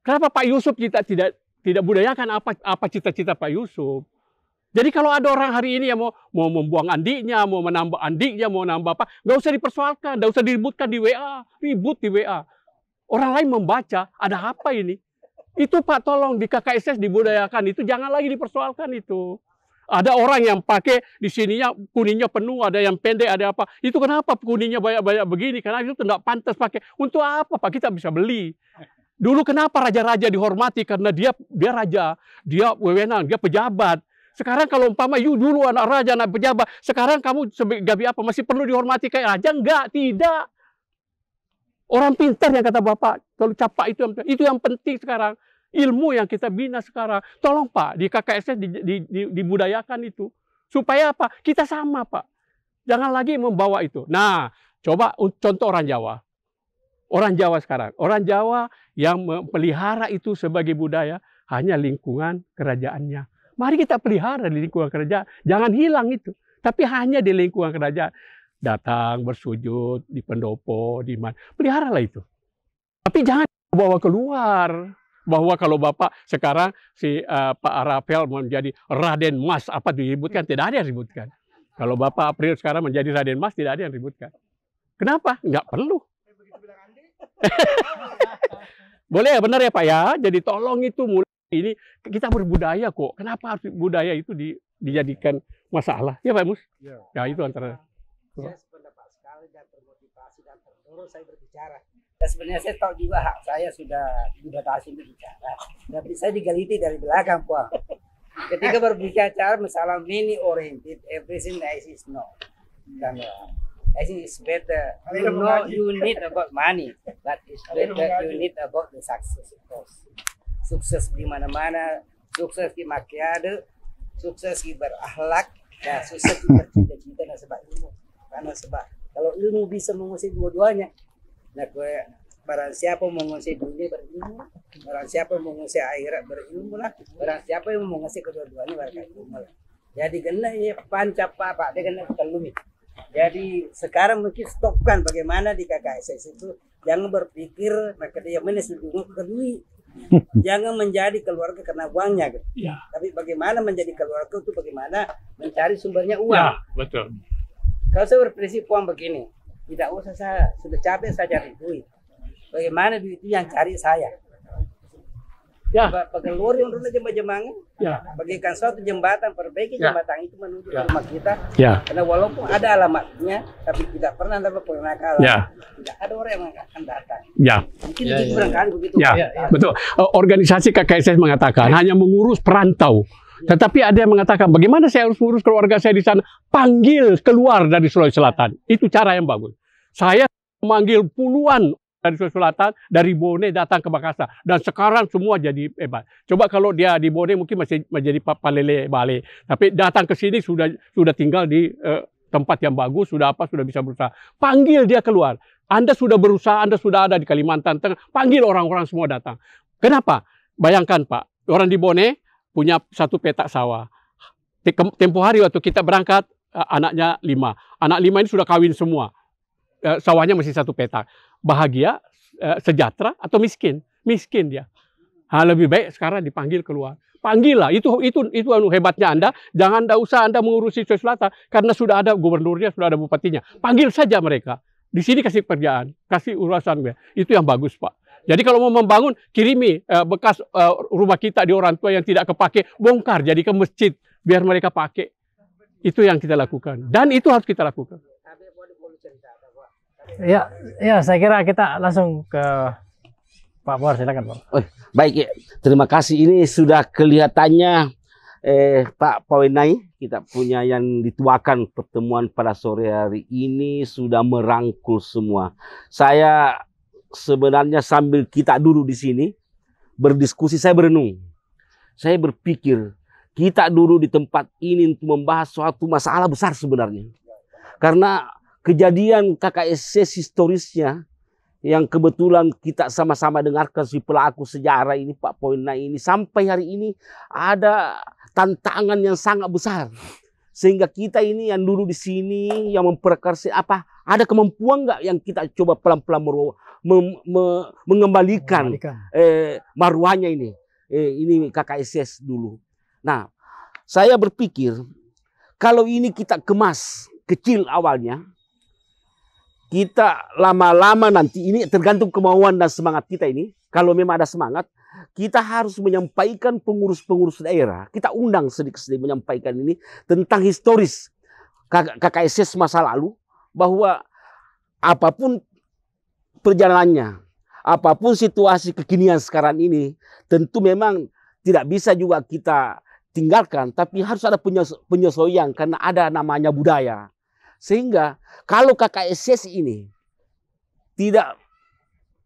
Kenapa Pak Yusuf kita tidak budayakan apa cita-cita Pak Yusuf. Jadi kalau ada orang hari ini yang mau membuang andiknya, mau menambah andiknya, mau nambah apa, nggak usah dipersoalkan, nggak usah diributkan di WA, ribut di WA. Orang lain membaca, ada apa ini? Itu Pak tolong di KKSS dibudayakan, itu jangan lagi dipersoalkan itu. Ada orang yang pakai di sininya kuningnya penuh, ada yang pendek, ada apa. Itu kenapa kuningnya banyak-banyak begini? Karena itu tidak pantas pakai. Untuk apa Pak? Kita bisa beli. Dulu kenapa raja-raja dihormati? Karena dia raja, dia wewenang, dia pejabat. Sekarang kalau umpama dulu anak raja, anak pejabat, sekarang kamu sebagai apa? Masih perlu dihormati kayak raja? Enggak, tidak. Orang pintar yang kata Bapak, kalau capak itu yang penting sekarang. Ilmu yang kita bina sekarang. Tolong Pak, di KKSS dibudayakan itu. Supaya apa? Kita sama Pak. Jangan lagi membawa itu. Nah, coba contoh orang Jawa. Orang Jawa sekarang, orang Jawa yang memelihara itu sebagai budaya hanya lingkungan kerajaannya. Mari kita pelihara di lingkungan kerajaan, jangan hilang itu. Tapi hanya di lingkungan kerajaan. Datang bersujud di pendopo, di mana. Peliharalah itu. Tapi jangan bawa keluar. Bahwa kalau Bapak sekarang Pak Rafael menjadi Raden Mas, apa diributkan? Tidak ada yang ributkan. Kalau Bapak April sekarang menjadi Raden Mas, tidak ada yang ributkan. Kenapa? Nggak perlu. Boleh ya, benar ya Pak ya. Jadi tolong itu mulai ini kita berbudaya kok. Kenapa harus budaya itu dijadikan masalah? Ya Pak Mus? Ya itu antara. Saya sependapat sekali dan termotivasi dan terdorong saya berbicara. Dan sebenarnya saya tahu juga hak saya sudah dibatasi berbicara. Tapi saya digaliti dari belakang Pak. Ketika berbicara masalah many oriented, everything is no. Dan I think it's better. You know, you need about money, but it's better you need about the success, of course. Sukses di mana-mana, sukses di makiade, sukses di berakhlak, ya sukses di bercita-cita dan sebab ilmu. Karena sebab kalau ilmu bisa menguasai dua-duanya, nah barang siapa menguasai dunia berilmu, barang siapa menguasai akhirat berilmu lah, barang siapa yang menguasai kedua-duanya berilmu lah. Jadi kena ini panca pak dia kena kelumi. Jadi sekarang mungkin stopkan bagaimana di KKSS itu jangan berpikir maka dia menesudung ke duit. Jangan menjadi keluarga karena uangnya gitu. Ya. Tapi bagaimana menjadi keluarga itu bagaimana mencari sumbernya uang. Ya, betul. Kalau saya berprinsip uang begini, tidak usah saya sudah capek saya cari duit. Bagaimana duit itu yang cari saya. Ya. Pegelur yang dulu jembatan, Ya. bagikan suatu jembatan, perbaiki Ya. jembatan itu menuju ke Ya. rumah kita. Ya. Karena walaupun ada alamatnya, tapi tidak pernah dapat pengenalan. Ya. Tidak ada orang yang akan datang. Ya. Mungkin begitu barangkali begitu. Ya, betul. Organisasi KKSS mengatakan hanya mengurus perantau. Tetapi ada yang mengatakan, bagaimana saya harus mengurus keluarga saya di sana? Panggil keluar dari Sulawesi Selatan. Itu cara yang bagus. Saya memanggil puluhan dari Sulawesi Selatan, dari Bone datang ke Makassar. Dan sekarang semua jadi hebat. Coba kalau dia di Bone mungkin masih menjadi palele bale. Tapi datang ke sini sudah tinggal di tempat yang bagus, sudah bisa berusaha. Panggil dia keluar. Anda sudah berusaha, Anda sudah ada di Kalimantan Tengah. Panggil orang-orang semua datang. Kenapa? Bayangkan Pak, orang di Bone punya satu petak sawah. Tempo hari waktu kita berangkat, anaknya 5. Anak 5 ini sudah kawin semua. Sawahnya masih satu petak. Bahagia, sejahtera, atau miskin? Miskin dia. Lebih baik sekarang dipanggil keluar. Panggillah, itu hebatnya Anda. Jangan usah Anda mengurusi Sulawesi Selatan karena sudah ada gubernurnya, sudah ada bupatinya. Panggil saja mereka. Di sini kasih pekerjaan, kasih urusan. Itu yang bagus Pak. Jadi kalau mau membangun, kirimi bekas rumah kita di orang tua yang tidak kepake, bongkar jadi ke masjid biar mereka pakai. Itu yang kita lakukan dan itu harus kita lakukan. Ya, saya kira kita langsung ke Pak Boar, silakan Pak. Baik, ya. Terima kasih. Ini sudah kelihatannya Pak Pawenai, kita punya yang dituakan pertemuan pada sore hari ini sudah merangkul semua. Saya sebenarnya sambil kita duduk di sini berdiskusi, saya berenung. Saya berpikir kita duduk di tempat ini untuk membahas suatu masalah besar sebenarnya. Karena kejadian KKSS historisnya yang kebetulan kita sama-sama dengarkan si pelaku sejarah ini Pak Pawenai ini sampai hari ini ada tantangan yang sangat besar. Sehingga kita ini yang dulu di sini yang memperkarsi ada kemampuan nggak yang kita coba pelan-pelan mengembalikan marwahnya ini KKSS dulu. Nah, saya berpikir kalau ini kita kemas kecil awalnya, kita lama-lama nanti ini tergantung kemauan dan semangat kita ini. Kalau memang ada semangat, kita harus menyampaikan pengurus-pengurus daerah. Kita undang sedikit-sedikit menyampaikan ini tentang historis KKSS masa lalu. Bahwa apapun perjalanannya, apapun situasi kekinian sekarang ini, tentu memang tidak bisa juga kita tinggalkan. Tapi harus ada penyesuaian karena ada namanya budaya. Sehingga kalau KKSS ini tidak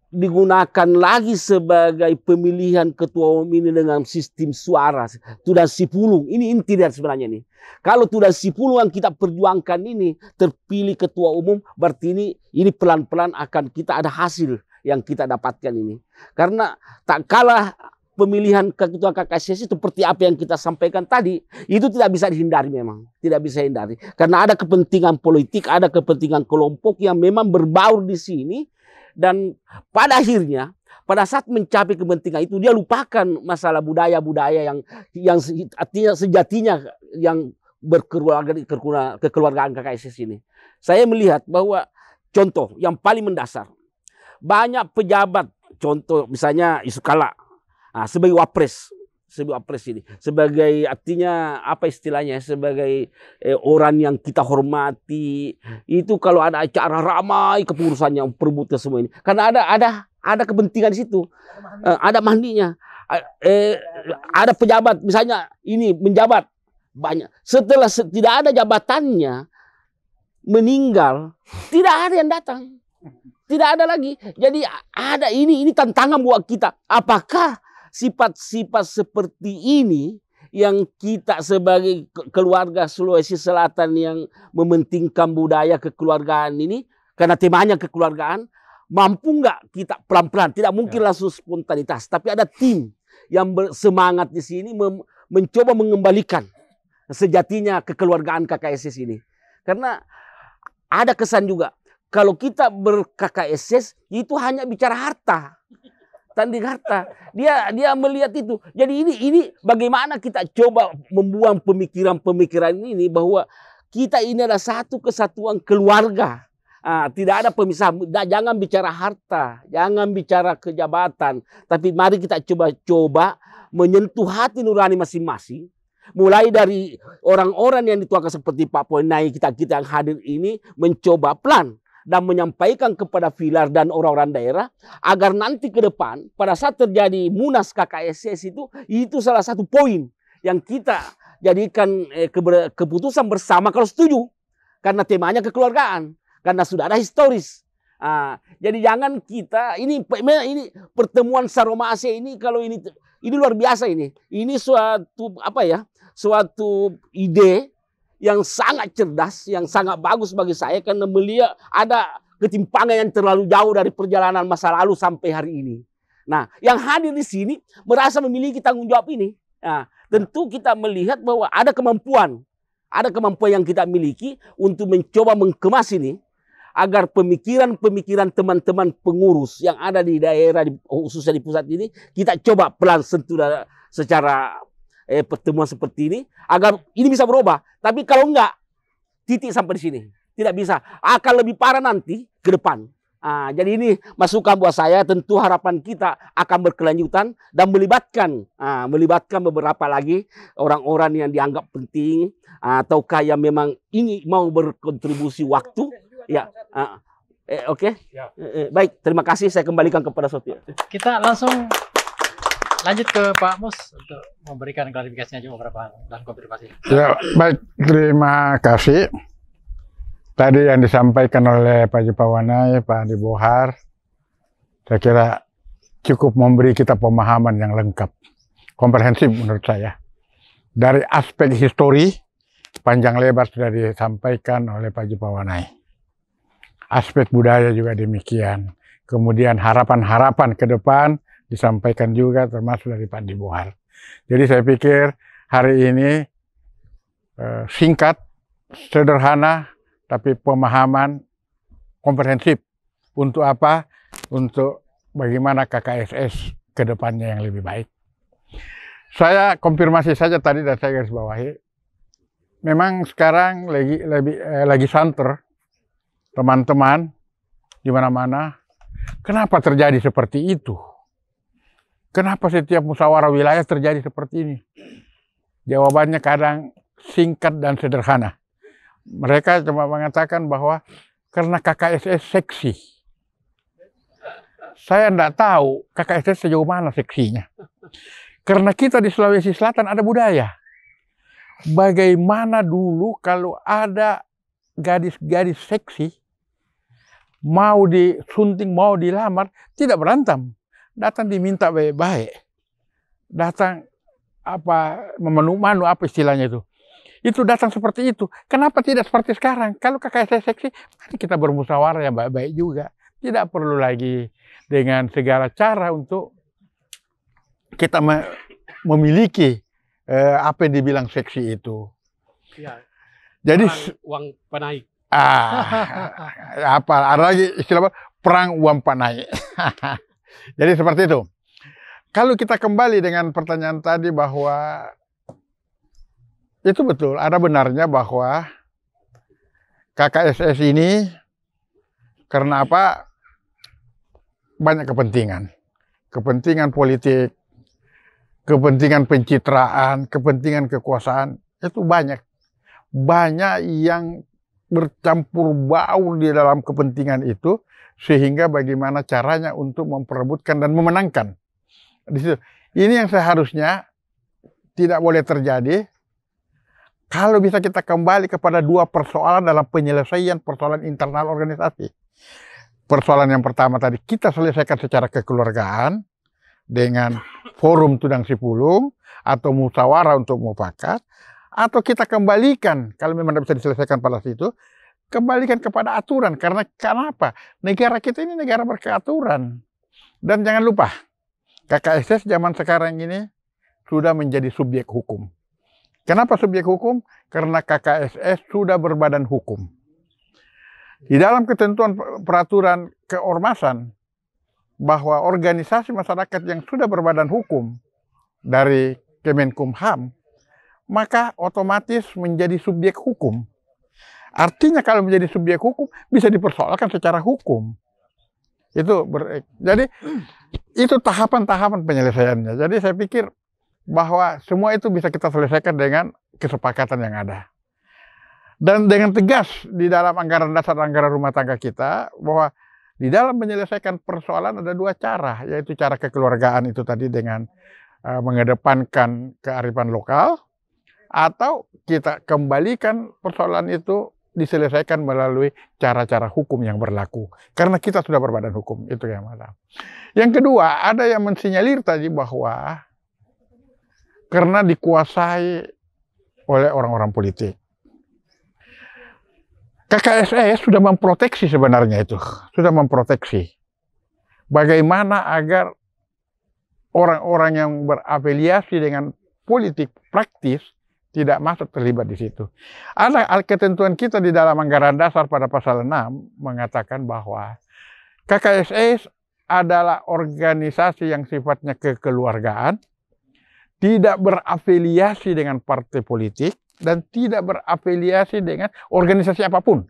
digunakan lagi sebagai pemilihan ketua umum ini dengan sistem suara sudah 10 ini inti dari sebenarnya ini. Kalau sudah 10 yang kita perjuangkan ini terpilih ketua umum, berarti ini pelan-pelan akan kita ada hasil yang kita dapatkan ini. Karena tak kalah pemilihan ketua KKSS seperti apa yang kita sampaikan tadi, itu tidak bisa dihindari memang. Tidak bisa dihindari. Karena ada kepentingan politik, ada kepentingan kelompok yang memang berbaur di sini. Dan pada akhirnya, pada saat mencapai kepentingan itu, dia lupakan masalah budaya-budaya yang artinya sejatinya yang kekeluargaan KKSS ini. Saya melihat bahwa contoh yang paling mendasar, banyak pejabat, contoh misalnya Yusuf Kala, sebagai wapres ini, sebagai artinya apa istilahnya, sebagai orang yang kita hormati, itu kalau ada acara ramai kepengurusannya perebutan semua ini, karena ada kepentingan di situ, ada mandinya, ada pejabat misalnya ini menjabat banyak, setelah tidak ada jabatannya, meninggal, tidak ada yang datang. Tidak ada lagi. Jadi ada ini tantangan buat kita. Apakah sifat-sifat seperti ini yang kita sebagai keluarga Sulawesi Selatan yang mementingkan budaya kekeluargaan ini, karena temanya kekeluargaan, mampu nggak kita pelan-pelan? Tidak mungkin langsung spontanitas, tapi ada tim yang bersemangat di sini mencoba mengembalikan sejatinya kekeluargaan KKSS ini. Karena ada kesan juga, kalau kita ber-KKSS itu hanya bicara harta. Tanding harta. Dia melihat itu. Jadi ini bagaimana kita coba membuang pemikiran-pemikiran ini bahwa kita ini adalah satu kesatuan keluarga. Tidak ada pemisahan. Jangan bicara harta, jangan bicara kejabatan. Tapi mari kita coba menyentuh hati nurani masing-masing. Mulai dari orang-orang yang dituakan seperti Pak Poenai, kita yang hadir ini mencoba pelan dan menyampaikan kepada Vilar dan orang-orang daerah agar nanti ke depan pada saat terjadi Munas KKSS itu salah satu poin yang kita jadikan keputusan bersama kalau setuju, karena temanya kekeluargaan, karena sudah ada historis. Jadi jangan kita ini pertemuan Saromase ini, kalau ini luar biasa ini suatu ide yang sangat cerdas, yang sangat bagus bagi saya, karena melihat ada ketimpangan yang terlalu jauh dari perjalanan masa lalu sampai hari ini. Nah, yang hadir di sini merasa memiliki tanggung jawab ini. Nah, tentu kita melihat bahwa ada kemampuan yang kita miliki untuk mencoba mengemas ini, agar pemikiran-pemikiran teman-teman pengurus yang ada di daerah, khususnya di pusat ini, kita coba pelan sentuh secara pertemuan seperti ini, agar ini bisa berubah. Tapi kalau enggak, titik sampai di sini. Tidak bisa. Akan lebih parah nanti ke depan. Jadi ini masukan buat saya. Tentu harapan kita akan berkelanjutan dan melibatkan beberapa lagi orang-orang yang dianggap penting, ataukah yang memang ingin mau berkontribusi waktu. Ya, oke. Baik, terima kasih. Saya kembalikan kepada Sotia. Kita langsung lanjut ke Pak Mus untuk memberikan klarifikasinya juga beberapa dan konfirmasi. Ya, baik, terima kasih. Tadi yang disampaikan oleh Pak Jipawanai, Pak Andi Bohar, saya kira cukup memberi kita pemahaman yang lengkap, komprehensif menurut saya. Dari aspek histori, panjang lebar sudah disampaikan oleh Pak Jipawanai. Aspek budaya juga demikian. Kemudian harapan-harapan ke depan disampaikan juga, termasuk dari Pak Andi Bohar. Jadi saya pikir hari ini singkat, sederhana, tapi pemahaman komprehensif. Untuk apa? Untuk bagaimana KKSS ke depannya yang lebih baik. Saya konfirmasi saja tadi dan saya garis bawahi. Memang sekarang lagi santer teman-teman di mana-mana. Kenapa terjadi seperti itu? Kenapa setiap musyawarah wilayah terjadi seperti ini? Jawabannya kadang singkat dan sederhana. Mereka cuma mengatakan bahwa karena KKSS seksi. Saya tidak tahu KKSS sejauh mana seksinya. Karena kita di Sulawesi Selatan ada budaya. Bagaimana dulu kalau ada gadis-gadis seksi, mau disunting, mau dilamar, tidak berantem. Datang diminta baik-baik. Datang memanu-manu apa istilahnya itu. Itu datang seperti itu. Kenapa tidak seperti sekarang? Kalau KKSS seksi, mari kita bermusyawarah yang baik-baik juga. Tidak perlu lagi dengan segala cara untuk kita memiliki apa yang dibilang seksi itu. Ya, jadi uang panaik. Ada lagi istilah perang uang panaik. Jadi seperti itu. Kalau kita kembali dengan pertanyaan tadi bahwa itu betul, ada benarnya bahwa KKSS ini karena apa? Banyak kepentingan. Kepentingan politik, kepentingan pencitraan, kepentingan kekuasaan, itu banyak. Banyak yang bercampur baur di dalam kepentingan itu, sehingga bagaimana caranya untuk memperebutkan dan memenangkan. Di situ. Ini yang seharusnya tidak boleh terjadi. kalau bisa kita kembali kepada dua persoalan dalam penyelesaian persoalan internal organisasi. Persoalan yang pertama tadi kita selesaikan secara kekeluargaan dengan forum Tudang Sipulung atau musyawarah untuk mufakat, atau kita kembalikan kalau memang tidak bisa diselesaikan pada situ, kembalikan kepada aturan. Karena kenapa? Negara kita ini negara berkeaturan. Dan jangan lupa, KKSS zaman sekarang ini sudah menjadi subjek hukum. Kenapa subjek hukum? Karena KKSS sudah berbadan hukum. Di dalam ketentuan peraturan keormasan, bahwa organisasi masyarakat yang sudah berbadan hukum dari Kemenkumham, maka otomatis menjadi subjek hukum. Artinya kalau menjadi subjek hukum, bisa dipersoalkan secara hukum. Jadi itu tahapan-tahapan penyelesaiannya. Jadi saya pikir bahwa semua itu bisa kita selesaikan dengan kesepakatan yang ada. Dan dengan tegas di dalam anggaran dasar anggaran rumah tangga kita, bahwa di dalam menyelesaikan persoalan ada dua cara, yaitu cara kekeluargaan itu tadi dengan mengedepankan kearifan lokal, atau kita kembalikan persoalan itu diselesaikan melalui cara-cara hukum yang berlaku. Karena kita sudah berbadan hukum, itu yang masalah. Yang kedua, ada yang mensinyalir tadi bahwa karena dikuasai oleh orang-orang politik. KKSS sudah memproteksi sebenarnya itu, sudah memproteksi. Bagaimana agar orang-orang yang berafiliasi dengan politik praktis tidak masuk terlibat di situ. Ada ketentuan kita di dalam anggaran dasar pada pasal 6 mengatakan bahwa KKSS adalah organisasi yang sifatnya kekeluargaan, tidak berafiliasi dengan partai politik, dan tidak berafiliasi dengan organisasi apapun.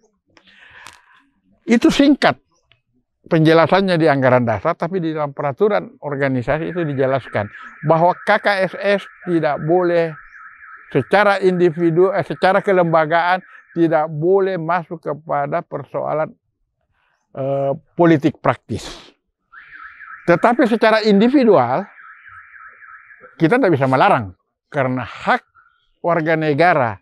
Itu singkat penjelasannya di anggaran dasar, tapi di dalam peraturan organisasi itu dijelaskan bahwa KKSS tidak boleh secara individu, secara kelembagaan tidak boleh masuk kepada persoalan politik praktis. Tetapi secara individual kita tidak bisa melarang, karena hak warga negara,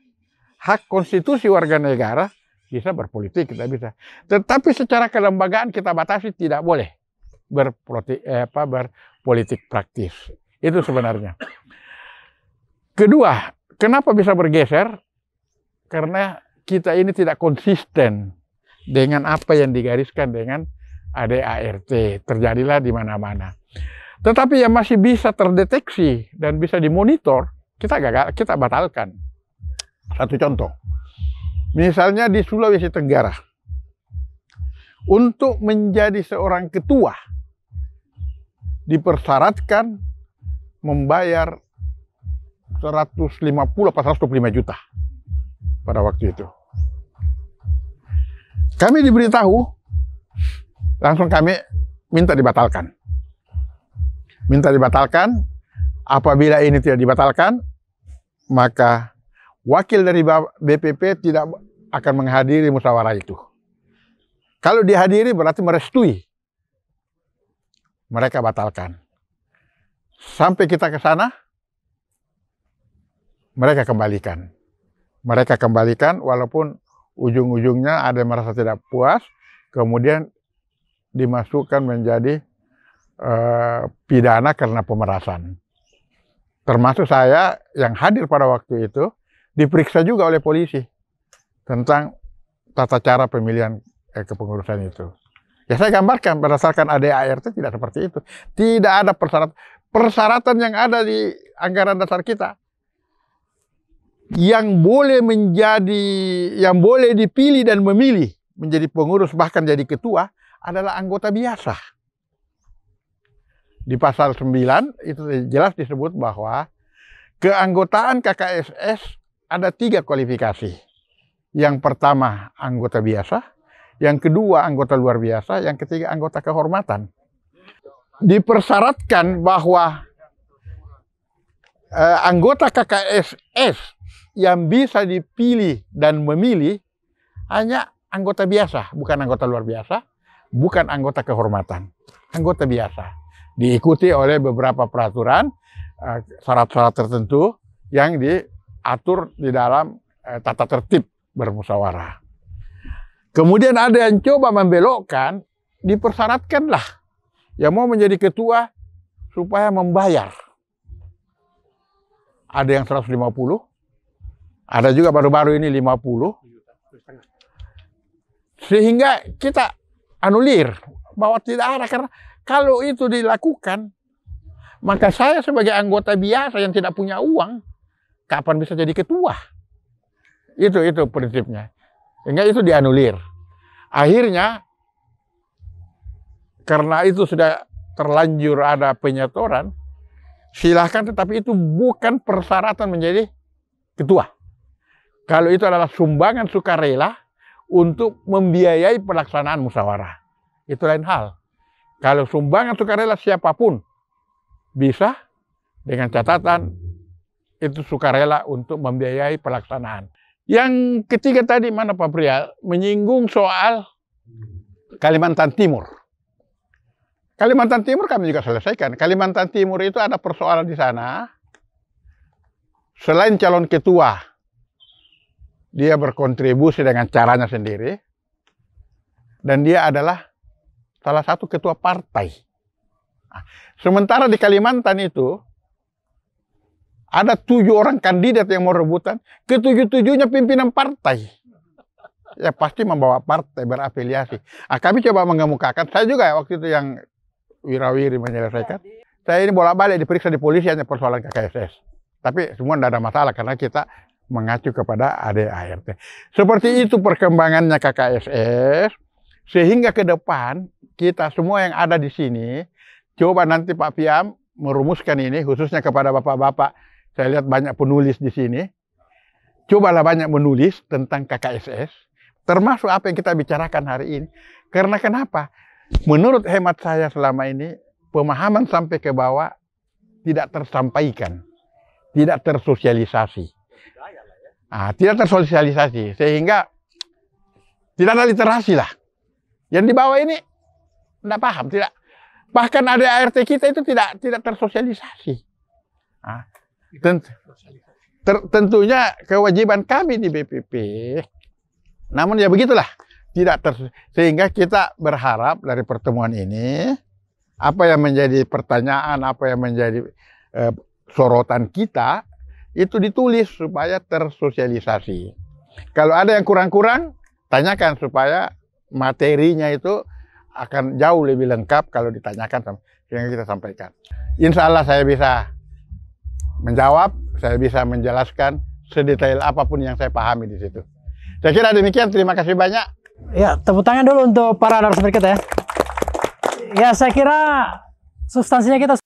hak konstitusi warga negara bisa berpolitik, kita bisa. Tetapi secara kelembagaan kita batasi tidak boleh berpolitik praktis. Itu sebenarnya. Kedua, kenapa bisa bergeser? Karena kita ini tidak konsisten dengan apa yang digariskan dengan ADART. Terjadilah di mana-mana. Tetapi yang masih bisa terdeteksi dan bisa dimonitor, kita batalkan. Satu contoh, misalnya di Sulawesi Tenggara, untuk menjadi seorang ketua dipersyaratkan membayar 150 atau 125 juta pada waktu itu. Kami diberitahu, langsung kami minta dibatalkan. Apabila ini tidak dibatalkan, maka wakil dari BPP tidak akan menghadiri musyawarah itu. Kalau dihadiri berarti merestui. Mereka batalkan. Sampai kita ke sana, mereka kembalikan. Mereka kembalikan walaupun ujung-ujungnya ada yang merasa tidak puas, kemudian dimasukkan menjadi pidana karena pemerasan. Termasuk saya yang hadir pada waktu itu, diperiksa juga oleh polisi tentang tata cara pemilihan kepengurusan itu. Ya saya gambarkan berdasarkan ADART tidak seperti itu. Tidak ada persyaratan yang ada di anggaran dasar kita. Yang boleh dipilih dan memilih menjadi pengurus bahkan jadi ketua adalah anggota biasa. Di pasal 9 itu jelas disebut bahwa keanggotaan KKSS ada 3 kualifikasi. Yang pertama anggota biasa, yang kedua anggota luar biasa, yang ketiga anggota kehormatan. Dipersyaratkan bahwa anggota KKSS yang bisa dipilih dan memilih hanya anggota biasa, bukan anggota luar biasa, bukan anggota kehormatan, anggota biasa. Diikuti oleh beberapa peraturan, syarat-syarat tertentu yang diatur di dalam tata tertib bermusyawarah. Kemudian ada yang coba membelokkan, dipersyaratkanlah yang mau menjadi ketua supaya membayar. Ada yang 150, ada juga baru-baru ini 50. Sehingga kita anulir bahwa tidak ada, karena kalau itu dilakukan, maka saya sebagai anggota biasa yang tidak punya uang, kapan bisa jadi ketua? Itu prinsipnya. Sehingga itu dianulir. Akhirnya, karena itu sudah terlanjur ada penyetoran, silahkan, tetapi itu bukan persyaratan menjadi ketua. Kalau itu adalah sumbangan sukarela untuk membiayai pelaksanaan musyawarah, itu lain hal. Kalau sumbangan sukarela siapapun bisa, dengan catatan itu sukarela untuk membiayai pelaksanaan. Yang ketiga tadi mana Pak Pria, menyinggung soal Kalimantan Timur. Kalimantan Timur kami juga selesaikan. Kalimantan Timur itu ada persoalan di sana. Selain calon ketua, dia berkontribusi dengan caranya sendiri. Dan dia adalah salah satu ketua partai. Sementara di Kalimantan itu, ada 7 orang kandidat yang mau rebutan, ke-7-7-nya pimpinan partai. Ya pasti membawa partai, berafiliasi. Kami coba mengemukakan, saya juga waktu itu yang wirawiri menyelesaikan. Saya ini bolak-balik diperiksa di polisi hanya persoalan KKSS. Tapi semua tidak ada masalah karena kita mengacu kepada ADART. Seperti itu perkembangannya KKSS, sehingga ke depan kita semua yang ada di sini, coba nanti Pak Piam merumuskan ini, khususnya kepada bapak-bapak. Saya lihat banyak penulis di sini. Cobalah banyak menulis tentang KKSS, termasuk apa yang kita bicarakan hari ini. Karena kenapa? Menurut hemat saya selama ini, pemahaman sampai ke bawah tidak tersampaikan, tidak tersosialisasi. Tidak tersosialisasi, sehingga tidak ada literasi lah. Yang di bawah ini tidak paham, tidak. Bahkan ADART kita itu tidak tersosialisasi. Tentunya kewajiban kami di BPP, namun ya begitulah, sehingga kita berharap dari pertemuan ini, apa yang menjadi pertanyaan, apa yang menjadi sorotan kita, itu ditulis supaya tersosialisasi. Kalau ada yang kurang-kurang, tanyakan supaya materinya itu akan jauh lebih lengkap kalau ditanyakan, sehingga kita sampaikan. Insya Allah saya bisa menjawab, saya bisa menjelaskan sedetail apapun yang saya pahami di situ. Saya kira demikian, terima kasih banyak. Ya, tepuk tangan dulu untuk para narasumber kita ya. Ya, saya kira substansinya kita